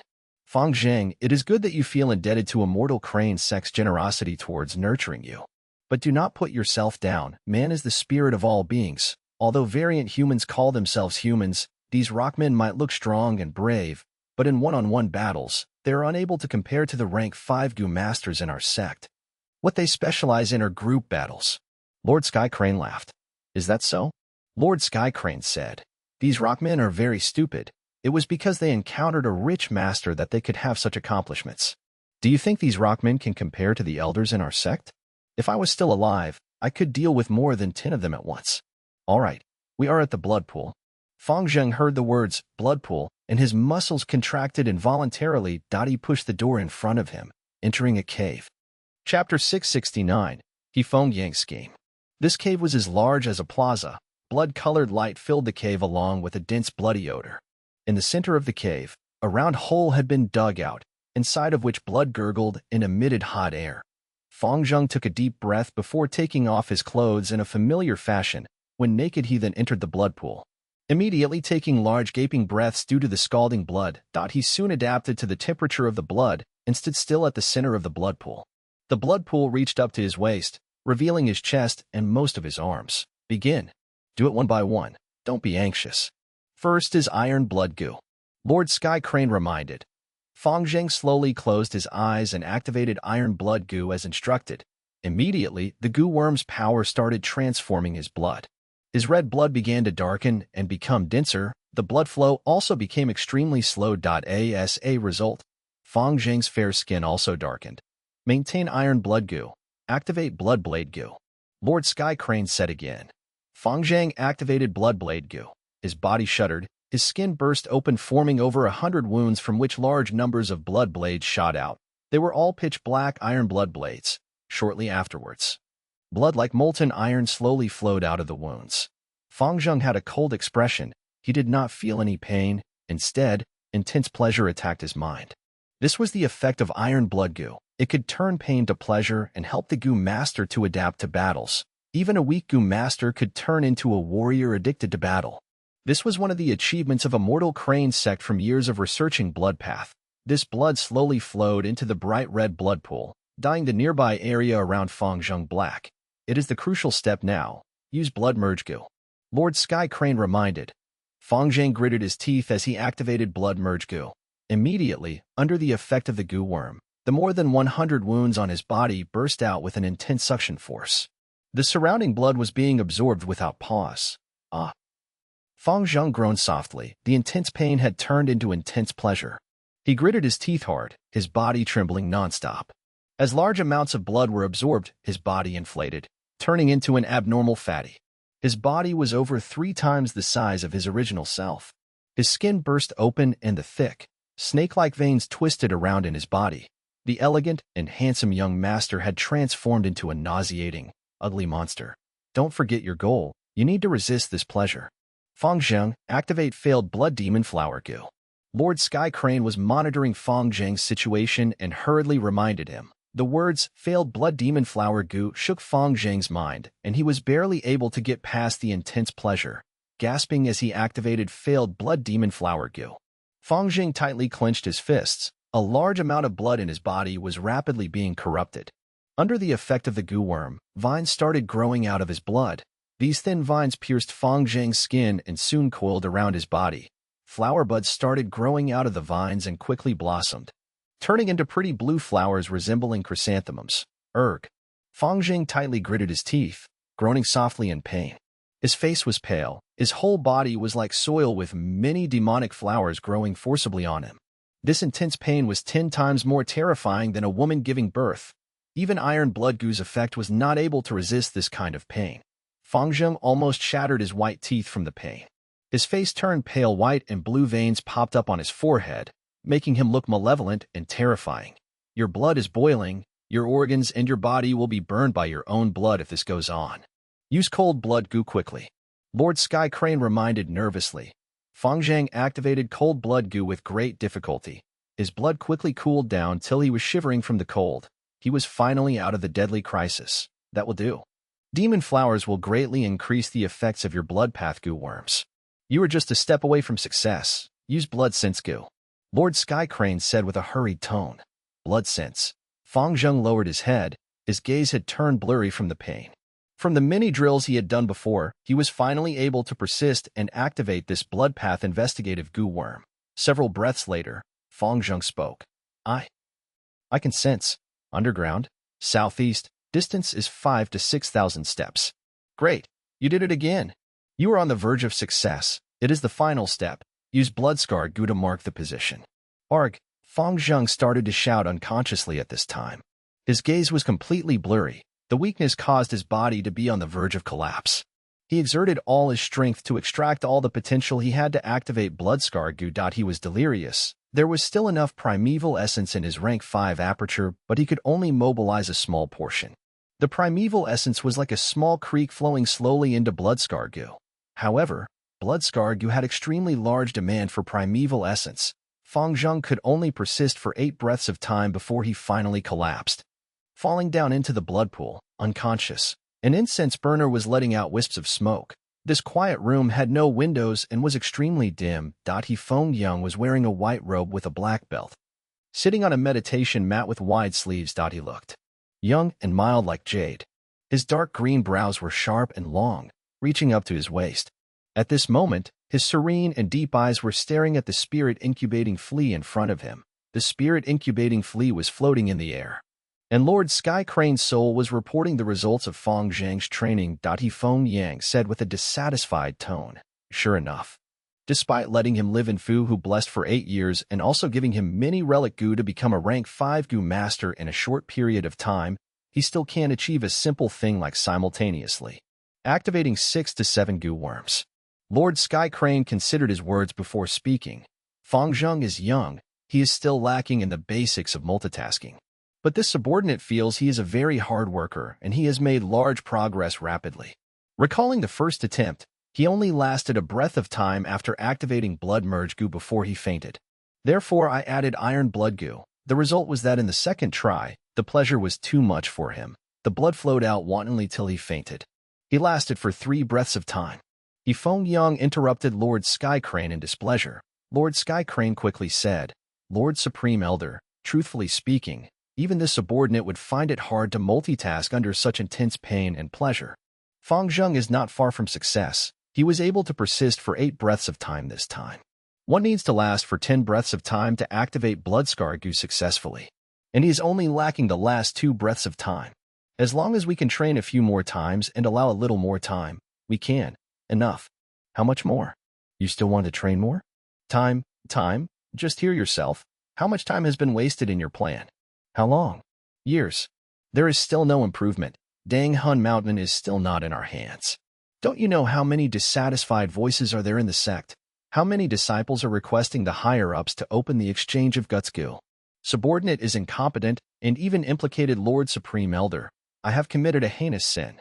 Fang Zheng, it is good that you feel indebted to Immortal Crane Sect's generosity towards nurturing you. But do not put yourself down. Man is the spirit of all beings. Although variant humans call themselves humans, these rockmen might look strong and brave, but in one-on-one battles, they are unable to compare to the rank 5 Gu masters in our sect. What they specialize in are group battles. Lord Sky Crane laughed. Is that so? Lord Sky Crane said. These rockmen are very stupid. It was because they encountered a rich master that they could have such accomplishments. Do you think these rockmen can compare to the elders in our sect? If I was still alive, I could deal with more than 10 of them at once. All right, we are at the blood pool. Fang Yuan heard the words blood pool, and his muscles contracted involuntarily. He pushed the door in front of him, entering a cave. Chapter 669, Feng Yuan's scheme. This cave was as large as a plaza. Blood-colored light filled the cave along with a dense bloody odor. In the center of the cave, a round hole had been dug out, inside of which blood gurgled and emitted hot air. Fang Yuan took a deep breath before taking off his clothes in a familiar fashion. When naked, he then entered the blood pool. Immediately taking large gaping breaths due to the scalding blood, he soon adapted to the temperature of the blood and stood still at the center of the blood pool. The blood pool reached up to his waist, revealing his chest and most of his arms. Begin. Do it one by one. Don't be anxious. First is iron blood goo. Lord Sky Crane reminded. Fang Yuan slowly closed his eyes and activated iron blood goo as instructed. Immediately, the goo worm's power started transforming his blood. His red blood began to darken and become denser. The blood flow also became extremely slow. As a result, Fang Yuan's fair skin also darkened. Maintain iron blood goo. Activate blood blade goo. Lord Sky Crane said again. Fang Yuan activated blood blade goo. His body shuddered. His skin burst open, forming over 100 wounds from which large numbers of blood blades shot out. They were all pitch black iron blood blades. Shortly afterwards, blood like molten iron slowly flowed out of the wounds. Fang Yuan had a cold expression. He did not feel any pain. Instead, intense pleasure attacked his mind. This was the effect of iron blood goo. It could turn pain to pleasure and help the goo master to adapt to battles. Even a weak goo master could turn into a warrior addicted to battle. This was one of the achievements of a mortal crane sect from years of researching blood path. This blood slowly flowed into the bright red blood pool, dyeing the nearby area around Fang Yuan black. It is the crucial step now. Use blood merge goo. Lord Sky Crane reminded. Fang Yuan gritted his teeth as he activated blood merge goo. Immediately, under the effect of the goo worm, the more than 100 wounds on his body burst out with an intense suction force. The surrounding blood was being absorbed without pause. Fang Yuan groaned softly. The intense pain had turned into intense pleasure. He gritted his teeth hard, his body trembling nonstop. As large amounts of blood were absorbed, his body inflated, turning into an abnormal fatty. His body was over 3 times the size of his original self. His skin burst open and the thick, snake-like veins twisted around in his body. The elegant and handsome young master had transformed into a nauseating, ugly monster. Don't forget your goal. You need to resist this pleasure. Fang Yuan, activate failed blood demon flower goo. Lord Sky Crane was monitoring Fang Yuan's situation and hurriedly reminded him. The words, failed blood demon flower goo, shook Fang Yuan's mind, and he was barely able to get past the intense pleasure, gasping as he activated failed blood demon flower goo. Fang Yuan tightly clenched his fists. A large amount of blood in his body was rapidly being corrupted. Under the effect of the goo worm, vines started growing out of his blood. These thin vines pierced Fang Yuan's skin and soon coiled around his body. Flower buds started growing out of the vines and quickly blossomed, turning into pretty blue flowers resembling chrysanthemums. Fang Yuan tightly gritted his teeth, groaning softly in pain. His face was pale. His whole body was like soil with many demonic flowers growing forcibly on him. This intense pain was 10 times more terrifying than a woman giving birth. Even iron blood goo's effect was not able to resist this kind of pain. Fang Yuan almost shattered his white teeth from the pain. His face turned pale white and blue veins popped up on his forehead, making him look malevolent and terrifying. Your blood is boiling. Your organs and your body will be burned by your own blood if this goes on. Use cold blood goo quickly. Lord Sky Crane reminded nervously. Fang Yuan activated cold blood goo with great difficulty. His blood quickly cooled down till he was shivering from the cold. He was finally out of the deadly crisis. That will do. Demon flowers will greatly increase the effects of your blood path goo worms. You are just a step away from success. Use blood sense goo. Lord Sky Crane said with a hurried tone. Blood sense. Fang Yuan lowered his head. His gaze had turned blurry from the pain. From the many drills he had done before, he was finally able to persist and activate this blood path investigative goo worm. Several breaths later, Fang Yuan spoke. I can sense. Underground. Southeast. Distance is 5,000 to 6,000 steps. Great. You did it again. You are on the verge of success. It is the final step. Use blood-scarred goo to mark the position. Arg, Fang Yuan started to shout unconsciously at this time. His gaze was completely blurry. The weakness caused his body to be on the verge of collapse. He exerted all his strength to extract all the potential he had to activate blood-scarred goo. He was delirious. There was still enough primeval essence in his rank 5 aperture, but he could only mobilize a small portion. The primeval essence was like a small creek flowing slowly into blood-scarred goo. However, blood-scarred goo had extremely large demand for primeval essence. Fang Yuan could only persist for 8 breaths of time before he finally collapsed. Falling down into the blood pool, unconscious, an incense burner was letting out wisps of smoke. This quiet room had no windows and was extremely dim. Feng Yuan was wearing a white robe with a black belt. Sitting on a meditation mat with wide sleeves. He looked young and mild like jade. His dark green brows were sharp and long, reaching up to his waist. At this moment, his serene and deep eyes were staring at the spirit-incubating flea in front of him. The spirit-incubating flea was floating in the air, and Lord Sky Crane's soul was reporting the results of Fang Zhang's training. Feng Yang said with a dissatisfied tone. Sure enough, despite letting him live in Fu, who blessed for 8 years, and also giving him many relic goo to become a rank 5 goo master in a short period of time, he still can't achieve a simple thing like simultaneously activating 6 to 7 goo worms. Lord Sky Crane considered his words before speaking. Fang Zhang is young. He is still lacking in the basics of multitasking. But this subordinate feels he is a very hard worker, and he has made large progress rapidly. Recalling the first attempt, he only lasted a breath of time after activating blood merge goo before he fainted. Therefore, I added iron blood goo. The result was that in the second try, the pleasure was too much for him. The blood flowed out wantonly till he fainted. He lasted for 3 breaths of time. Feng Yuan interrupted Lord Sky Crane in displeasure. Lord Sky Crane quickly said, Lord Supreme Elder, truthfully speaking, even this subordinate would find it hard to multitask under such intense pain and pleasure. Fang Zhang is not far from success. He was able to persist for 8 breaths of time this time. One needs to last for 10 breaths of time to activate blood-scarred goo successfully, and he is only lacking the last 2 breaths of time. As long as we can train a few more times and allow a little more time, we can. Enough. How much more? You still want to train more? Time? Just hear yourself. How much time has been wasted in your plan? How long? Years. There is still no improvement. Dang Hun Mountain is still not in our hands. Don't you know how many dissatisfied voices are there in the sect? How many disciples are requesting the higher-ups to open the exchange of guts goo? Subordinate is incompetent and even implicated Lord Supreme Elder. I have committed a heinous sin.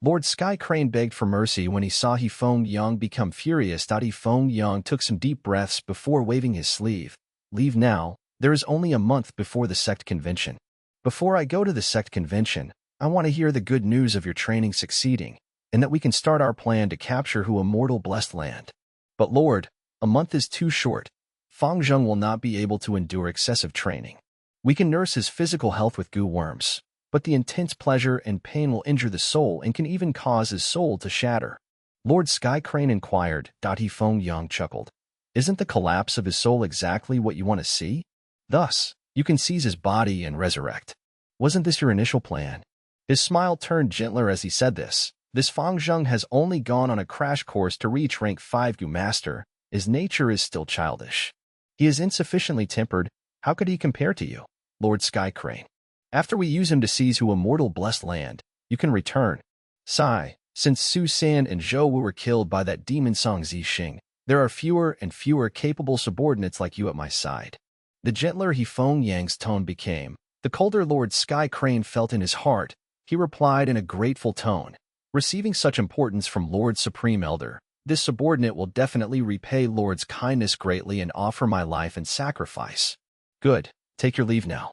Lord Sky Crane begged for mercy when he saw Feng Yuan become furious. Feng Yuan took some deep breaths before waving his sleeve. Leave now. There is only a month before the sect convention. Before I go to the sect convention, I want to hear the good news of your training succeeding, and that we can start our plan to capture Hu Immortal Blessed Land. But Lord, a month is too short. Fang Zhang will not be able to endure excessive training. We can nurse his physical health with goo worms, but the intense pleasure and pain will injure the soul and can even cause his soul to shatter. Lord Sky Crane inquired. Feng Yuan chuckled. Isn't the collapse of his soul exactly what you want to see? Thus, you can seize his body and resurrect. Wasn't this your initial plan? His smile turned gentler as he said this. This Fang Zhang has only gone on a crash course to reach rank 5 goo master. His nature is still childish. He is insufficiently tempered. How could he compare to you, Lord Sky Crane? After we use him to seize Hu Immortal Blessed Land, you can return. Sigh. Since Su San and Zhou Wu were killed by that demon Song Zixing, there are fewer and fewer capable subordinates like you at my side. The gentler Feng Yang's tone became, the colder Lord Sky Crane felt in his heart. He replied in a grateful tone, receiving such importance from Lord Supreme Elder, this subordinate will definitely repay Lord's kindness greatly and offer my life in sacrifice. Good. Take your leave now.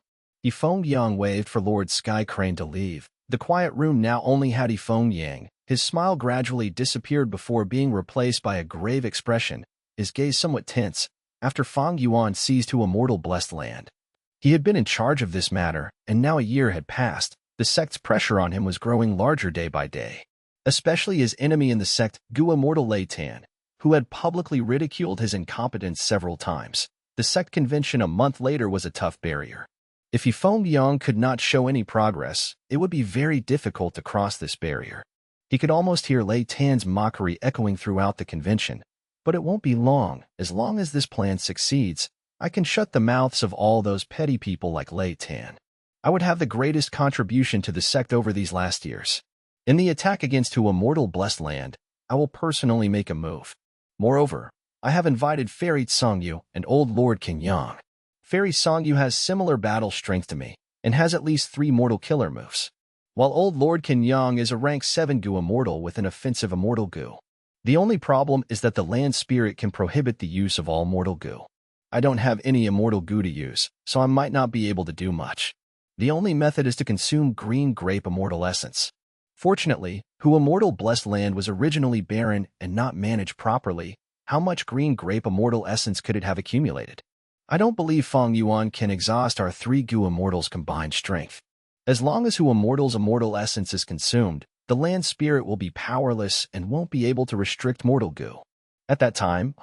Feng Yang waved for Lord Sky Crane to leave. The quiet room now only had Feng Yang. His smile gradually disappeared before being replaced by a grave expression, his gaze somewhat tense, after Fang Yuan seized Hu Immortal Blessed Land. He had been in charge of this matter, and now a year had passed. The sect's pressure on him was growing larger day by day. Especially his enemy in the sect, Gu Immortal Lei Tan, who had publicly ridiculed his incompetence several times. The sect convention a month later was a tough barrier. If Feng Yang could not show any progress, it would be very difficult to cross this barrier. He could almost hear Lei Tan's mockery echoing throughout the convention, But it won't be long. As this plan succeeds, I can shut the mouths of all those petty people like Lei Tan. I would have the greatest contribution to the sect over these last years. In the attack against Hu Immortal Blessed Land, I will personally make a move. Moreover, I have invited Fairy Songyu and Old Lord Yang. Fairy Songyu has similar battle strength to me, and has at least 3 mortal killer moves, while Old Lord Yang is a rank 7 Gu Immortal with an offensive Immortal Gu. The only problem is that the land spirit can prohibit the use of all mortal Gu. I don't have any Immortal Gu to use, so I might not be able to do much. The only method is to consume green grape Immortal Essence. Fortunately, Hu Immortal Blessed Land was originally barren and not managed properly. How much green grape Immortal Essence could it have accumulated? I don't believe Fang Yuan can exhaust our 3 Gu Immortals' combined strength. As long as Hu Immortal's Immortal Essence is consumed, the land spirit will be powerless and won't be able to restrict mortal Gu. At that time,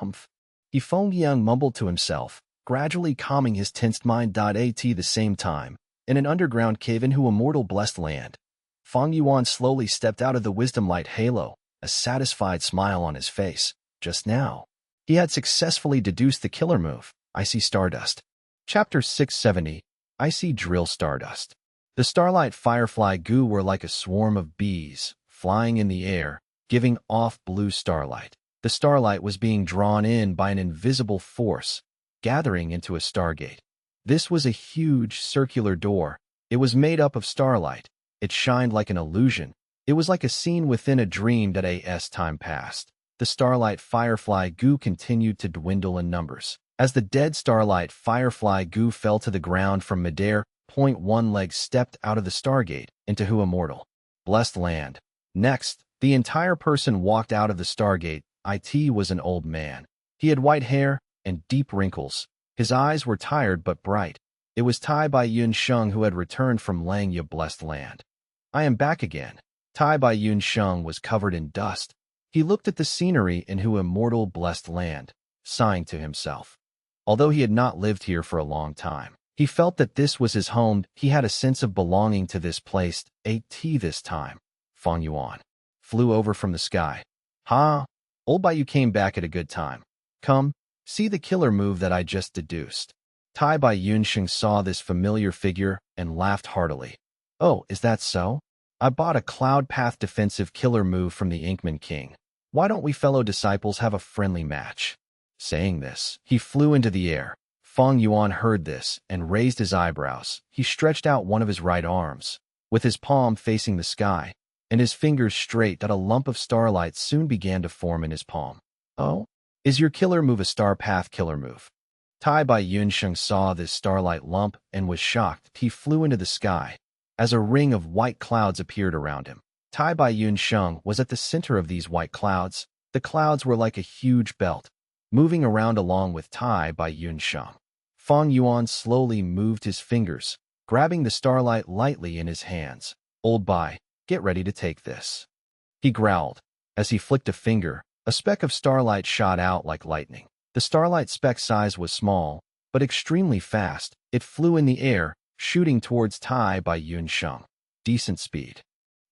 Feng Yuan mumbled to himself, gradually calming his tensed mind. At the same time, in an underground cave in Hu Immortal Blessed Land, Fang Yuan slowly stepped out of the wisdom light halo, a satisfied smile on his face. Just now, he had successfully deduced the killer move, Icy Stardust. Chapter 670, Icy Drill Stardust. The Starlight Firefly Gu were like a swarm of bees, flying in the air, giving off blue starlight. The starlight was being drawn in by an invisible force, gathering into a stargate. This was a huge circular door. It was made up of starlight. It shined like an illusion. It was like a scene within a dream that as time passed. The Starlight Firefly Gu continued to dwindle in numbers. As the dead Starlight Firefly Gu fell to the ground from midair, One Leg stepped out of the Stargate into Hu Immortal Blessed Land. Next, the entire person walked out of the Stargate. It was an old man. He had white hair and deep wrinkles. His eyes were tired but bright. It was Tai Bai Yun Sheng who had returned from Langya Blessed Land. I am back again. Tai Bai Yun Sheng was covered in dust. He looked at the scenery in Hu Immortal Blessed Land, sighing to himself. Although he had not lived here for a long time, he felt that this was his home. He had a sense of belonging to this place. This time, Fang Yuan flew over from the sky. Old Bai, you came back at a good time. Come, see the killer move that I just deduced. Tai Bai Yunsheng saw this familiar figure and laughed heartily. Oh, is that so? I bought a Cloud Path defensive killer move from the Inkman King. Why don't we fellow disciples have a friendly match? Saying this, he flew into the air. Fang Yuan heard this and raised his eyebrows. He stretched out one of his right arms, with his palm facing the sky, and his fingers straight. A lump of starlight soon began to form in his palm. Oh? Is your killer move a Star Path killer move? Tai Bai Yunsheng saw this starlight lump and was shocked. He flew into the sky, as a ring of white clouds appeared around him. Tai Bai Yunsheng was at the center of these white clouds. The clouds were like a huge belt, moving around along with Tai Bai Yunsheng. Fang Yuan slowly moved his fingers, grabbing the starlight lightly in his hands. Old Bai, get ready to take this. He growled. As he flicked a finger, a speck of starlight shot out like lightning. The starlight speck's size was small, but extremely fast. It flew in the air, shooting towards Tai Bai Yunsheng. Decent speed.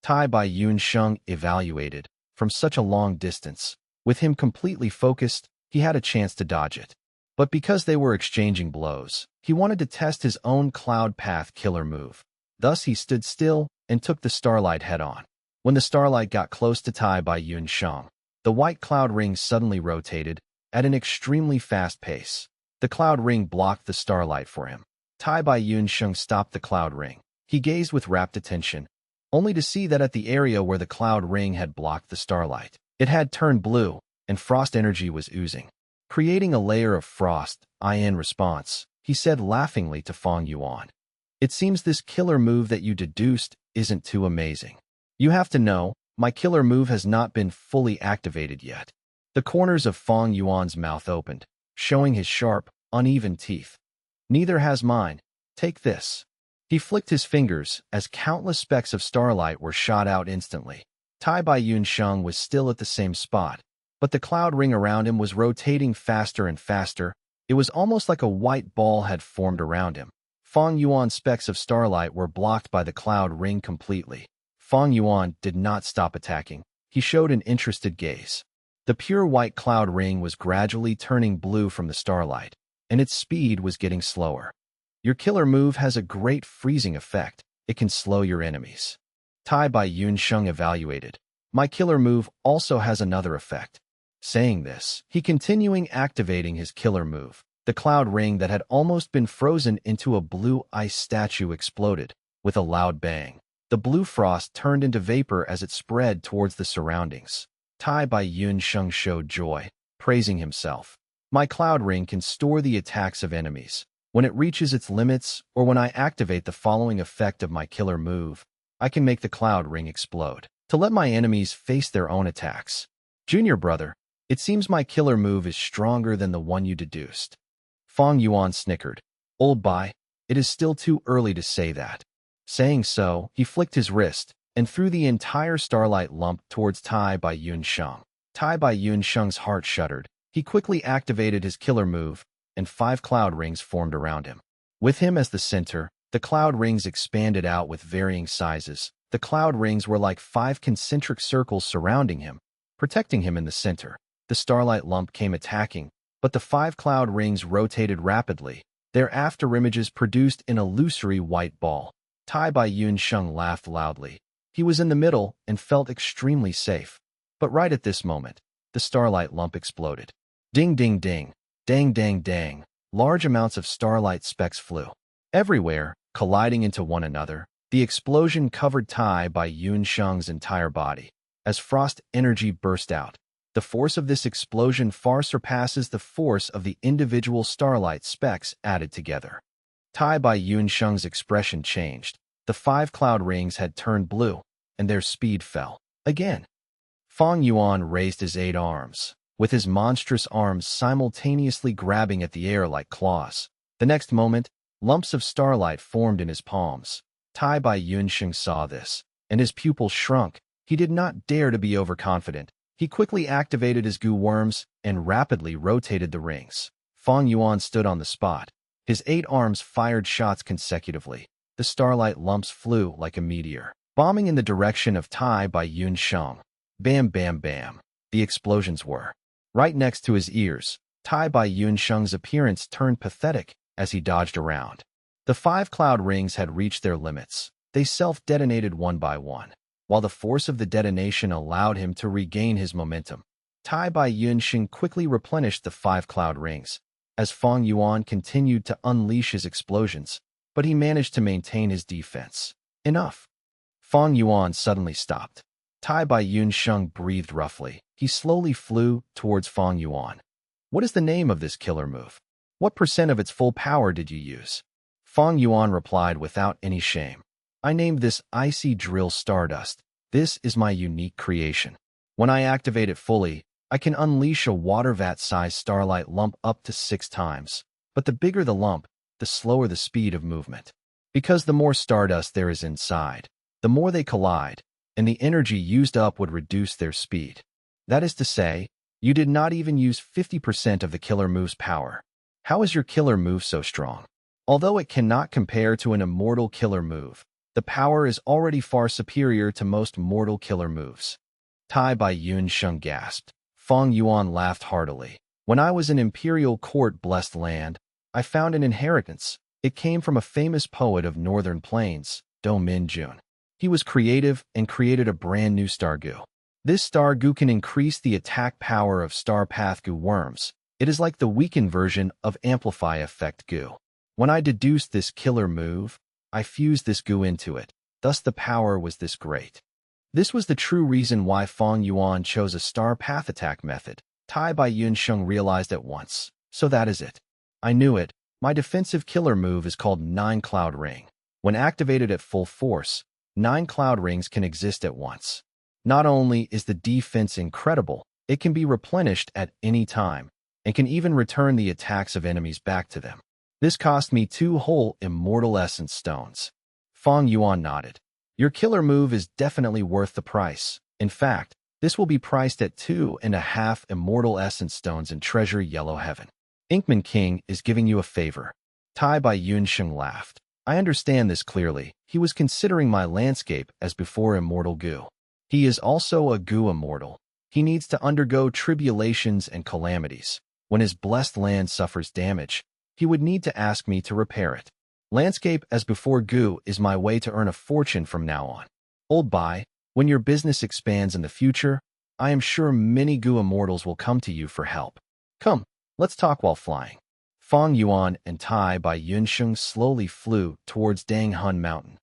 Tai Bai Yunsheng evaluated from such a long distance. With him completely focused, he had a chance to dodge it. But because they were exchanging blows, he wanted to test his own Cloud Path killer move. Thus he stood still and took the starlight head-on. When the starlight got close to Tai Bai Yunsheng, the white cloud ring suddenly rotated at an extremely fast pace. The cloud ring blocked the starlight for him. Tai Bai Yunsheng stopped the cloud ring. He gazed with rapt attention, only to see that at the area where the cloud ring had blocked the starlight, it had turned blue, and frost energy was oozing, creating a layer of frost. In response, he said laughingly to Fang Yuan, "It seems this killer move that you deduced isn't too amazing. You have to know, my killer move has not been fully activated yet." The corners of Fang Yuan's mouth opened, showing his sharp, uneven teeth. "Neither has mine. Take this." He flicked his fingers as countless specks of starlight were shot out instantly. Tai Bai Yunsheng was still at the same spot, but the cloud ring around him was rotating faster and faster. It was almost like a white ball had formed around him. Fang Yuan's specks of starlight were blocked by the cloud ring completely. Fang Yuan did not stop attacking. He showed an interested gaze. The pure white cloud ring was gradually turning blue from the starlight, and its speed was getting slower. Your killer move has a great freezing effect. It can slow your enemies. Tai by Yun Sheng evaluated. My killer move also has another effect. Saying this, he continuing activating his killer move. The cloud ring that had almost been frozen into a blue ice statue exploded with a loud bang. The blue frost turned into vapor as it spread towards the surroundings. Tai by Yun Sheng showed joy, praising himself. My cloud ring can store the attacks of enemies. When it reaches its limits, or when I activate the following effect of my killer move, I can make the cloud ring explode to let my enemies face their own attacks. Junior brother, it seems my killer move is stronger than the one you deduced. Fang Yuan snickered. Old Bai, it is still too early to say that. Saying so, he flicked his wrist and threw the entire starlight lump towards Tai by Yun Sheng. Tai by Yun Sheng's heart shuddered. He quickly activated his killer move, and 5 cloud rings formed around him. With him as the center, the cloud rings expanded out with varying sizes. The cloud rings were like 5 concentric circles surrounding him, protecting him in the center. The starlight lump came attacking, but the 5 cloud rings rotated rapidly. Their afterimages produced an illusory white ball. Tai by Yun Sheng laughed loudly. He was in the middle and felt extremely safe. But right at this moment, the starlight lump exploded. Ding ding ding, dang dang dang. Large amounts of starlight specks flew everywhere, colliding into one another. The explosion covered Tai by Yun Sheng's entire body. As frost energy burst out, the force of this explosion far surpasses the force of the individual starlight specks added together. Tai by Yun Sheng's expression changed. The 5 cloud rings had turned blue, and their speed fell. Again. Fang Yuan raised his 8 arms, with his monstrous arms simultaneously grabbing at the air like claws. The next moment, lumps of starlight formed in his palms. Tai by Yun Sheng saw this, and his pupils shrunk. He did not dare to be overconfident. He quickly activated his goo worms and rapidly rotated the rings. Fang Yuan stood on the spot. His 8 arms fired shots consecutively. The starlight lumps flew like a meteor, bombing in the direction of Tai by Yun Sheng. Bam bam bam. The explosions were right next to his ears. Tai by Yun Sheng's appearance turned pathetic as he dodged around. The 5 cloud rings had reached their limits. They self-detonated one by one, while the force of the detonation allowed him to regain his momentum. Tai by Yun Sheng quickly replenished the 5 cloud rings, as Fang Yuan continued to unleash his explosions, but he managed to maintain his defense. Enough. Fang Yuan suddenly stopped. Tai by Yun Sheng breathed roughly. He slowly flew towards Fang Yuan. What is the name of this killer move? What % of its full power did you use? Fang Yuan replied without any shame. I named this Icy Drill Stardust. This is my unique creation. When I activate it fully, I can unleash a water vat-sized starlight lump up to 6 times. But the bigger the lump, the slower the speed of movement. Because the more stardust there is inside, the more they collide, and the energy used up would reduce their speed. That is to say, you did not even use 50% of the killer move's power. How is your killer move so strong? Although it cannot compare to an immortal killer move, the power is already far superior to most mortal killer moves. Tai by Yun Sheng gasped. Fang Yuan laughed heartily. When I was in Imperial Court Blessed Land, I found an inheritance. It came from a famous poet of Northern Plains, Do Min Jun. He was creative and created a brand new star goo. This star goo can increase the attack power of star path goo worms. It is like the weakened version of amplify effect goo. When I deduced this killer move, I fused this goo into it. Thus the power was this great. This was the true reason why Fang Yuan chose a star path attack method. Tai by Yun Sheng realized at once. So that is it. I knew it. My defensive killer move is called 9 Cloud Ring. When activated at full force, 9 cloud rings can exist at once. Not only is the defense incredible, it can be replenished at any time, and can even return the attacks of enemies back to them. This cost me 2 whole Immortal Essence Stones. Fang Yuan nodded. Your killer move is definitely worth the price. In fact, this will be priced at 2.5 Immortal Essence Stones in Treasure Yellow Heaven. Inkman King is giving you a favor. Tai by Yun Sheng laughed. I understand this clearly. He was considering my landscape as before immortal goo. He is also a goo immortal. He needs to undergo tribulations and calamities. When his blessed land suffers damage, he would need to ask me to repair it. Landscape as before Gu is my way to earn a fortune from now on. Old Bai, when your business expands in the future, I am sure many Gu immortals will come to you for help. Come, let's talk while flying. Fang Yuan and Tai Bai Yunsheng slowly flew towards Dang Hun Mountain.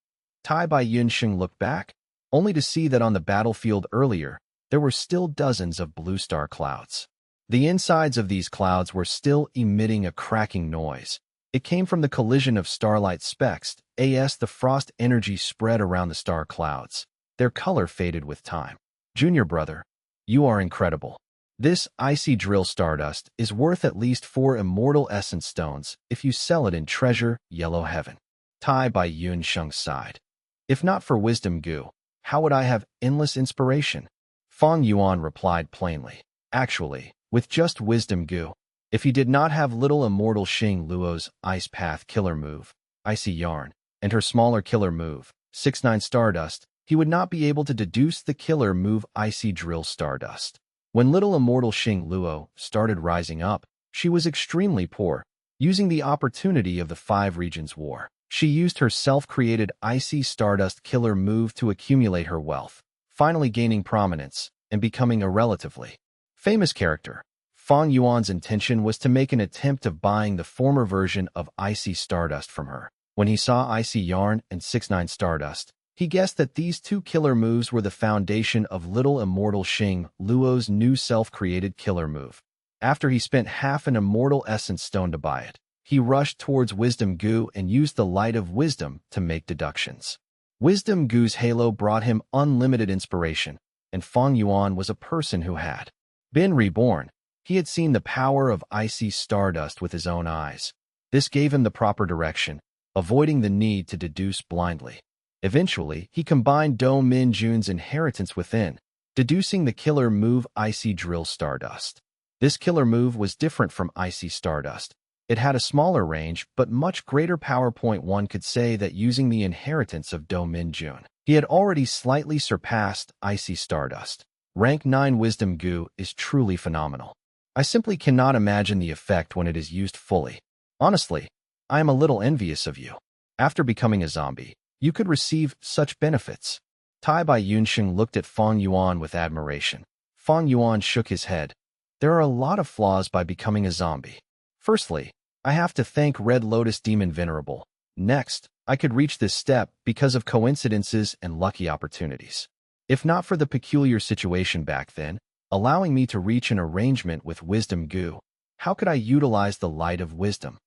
Tai Bai Yunsheng looked back, only to see that on the battlefield earlier, there were still dozens of blue star clouds. The insides of these clouds were still emitting a cracking noise. It came from the collision of starlight specks, as the frost energy spread around the star clouds. Their color faded with time. Junior brother, you are incredible. This icy drill stardust is worth at least 4 immortal essence stones if you sell it in treasure, yellow heaven. Tai Bai Yunsheng sighed. If not for wisdom Gu, how would I have endless inspiration? Fang Yuan replied plainly. Actually, with just wisdom Gu, if he did not have little immortal Xing Luo's ice path killer move, icy yarn, and her smaller killer move, 6-9 stardust, he would not be able to deduce the killer move icy drill stardust. When little immortal Xing Luo started rising up, she was extremely poor, using the opportunity of the 5 regions war. She used her self-created icy stardust killer move to accumulate her wealth, finally gaining prominence and becoming a relatively famous character. Fang Yuan's intention was to make an attempt of buying the former version of icy stardust from her. When he saw icy yarn and 6-9 stardust, he guessed that these 2 killer moves were the foundation of little immortal Xing Luo's new self-created killer move. After he spent half an immortal essence stone to buy it, he rushed towards Wisdom Gu and used the light of wisdom to make deductions. Wisdom Gu's halo brought him unlimited inspiration, and Fang Yuan was a person who had been reborn. He had seen the power of icy stardust with his own eyes. This gave him the proper direction, avoiding the need to deduce blindly. Eventually, he combined Do Min Jun's inheritance within, deducing the killer move Icy Drill Stardust. This killer move was different from Icy Stardust. It had a smaller range, but much greater power. One could say that using the inheritance of Do Min Jun, he had already slightly surpassed Icy Stardust. Rank 9 Wisdom Gu is truly phenomenal. I simply cannot imagine the effect when it is used fully. Honestly, I am a little envious of you. After becoming a zombie, you could receive such benefits. Tai Bai Yunsheng looked at Fang Yuan with admiration. Fang Yuan shook his head. There are a lot of flaws by becoming a zombie. Firstly, I have to thank Red Lotus Demon Venerable. Next, I could reach this step because of coincidences and lucky opportunities. If not for the peculiar situation back then, allowing me to reach an arrangement with Wisdom Gu, how could I utilize the light of wisdom?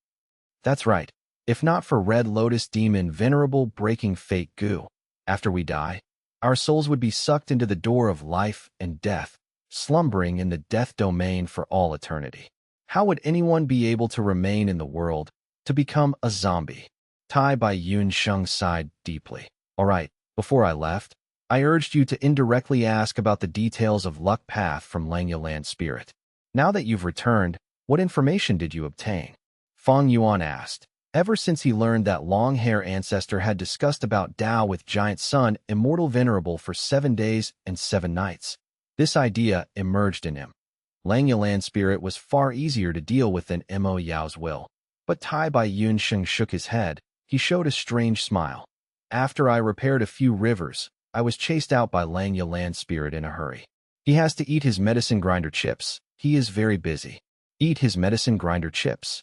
That's right. If not for Red Lotus Demon Venerable breaking fate Gu, after we die, our souls would be sucked into the door of life and death, slumbering in the death domain for all eternity. How would anyone be able to remain in the world, to become a zombie? Tai Bai Yunsheng sighed deeply. All right, before I left, I urged you to indirectly ask about the details of Luck Path from Langya Land Spirit. Now that you've returned, what information did you obtain? Fang Yuan asked. Ever since he learned that long-hair ancestor had discussed about Tao with Giant Sun, Immortal Venerable for 7 days and 7 nights, this idea emerged in him. Langya Land Spirit was far easier to deal with than Mo Yao's will. But Tai Bai Yunsheng shook his head. He showed a strange smile. After I repaired a few rivers, I was chased out by Langya Land Spirit in a hurry. He has to eat his medicine grinder chips. He is very busy. Eat his medicine grinder chips.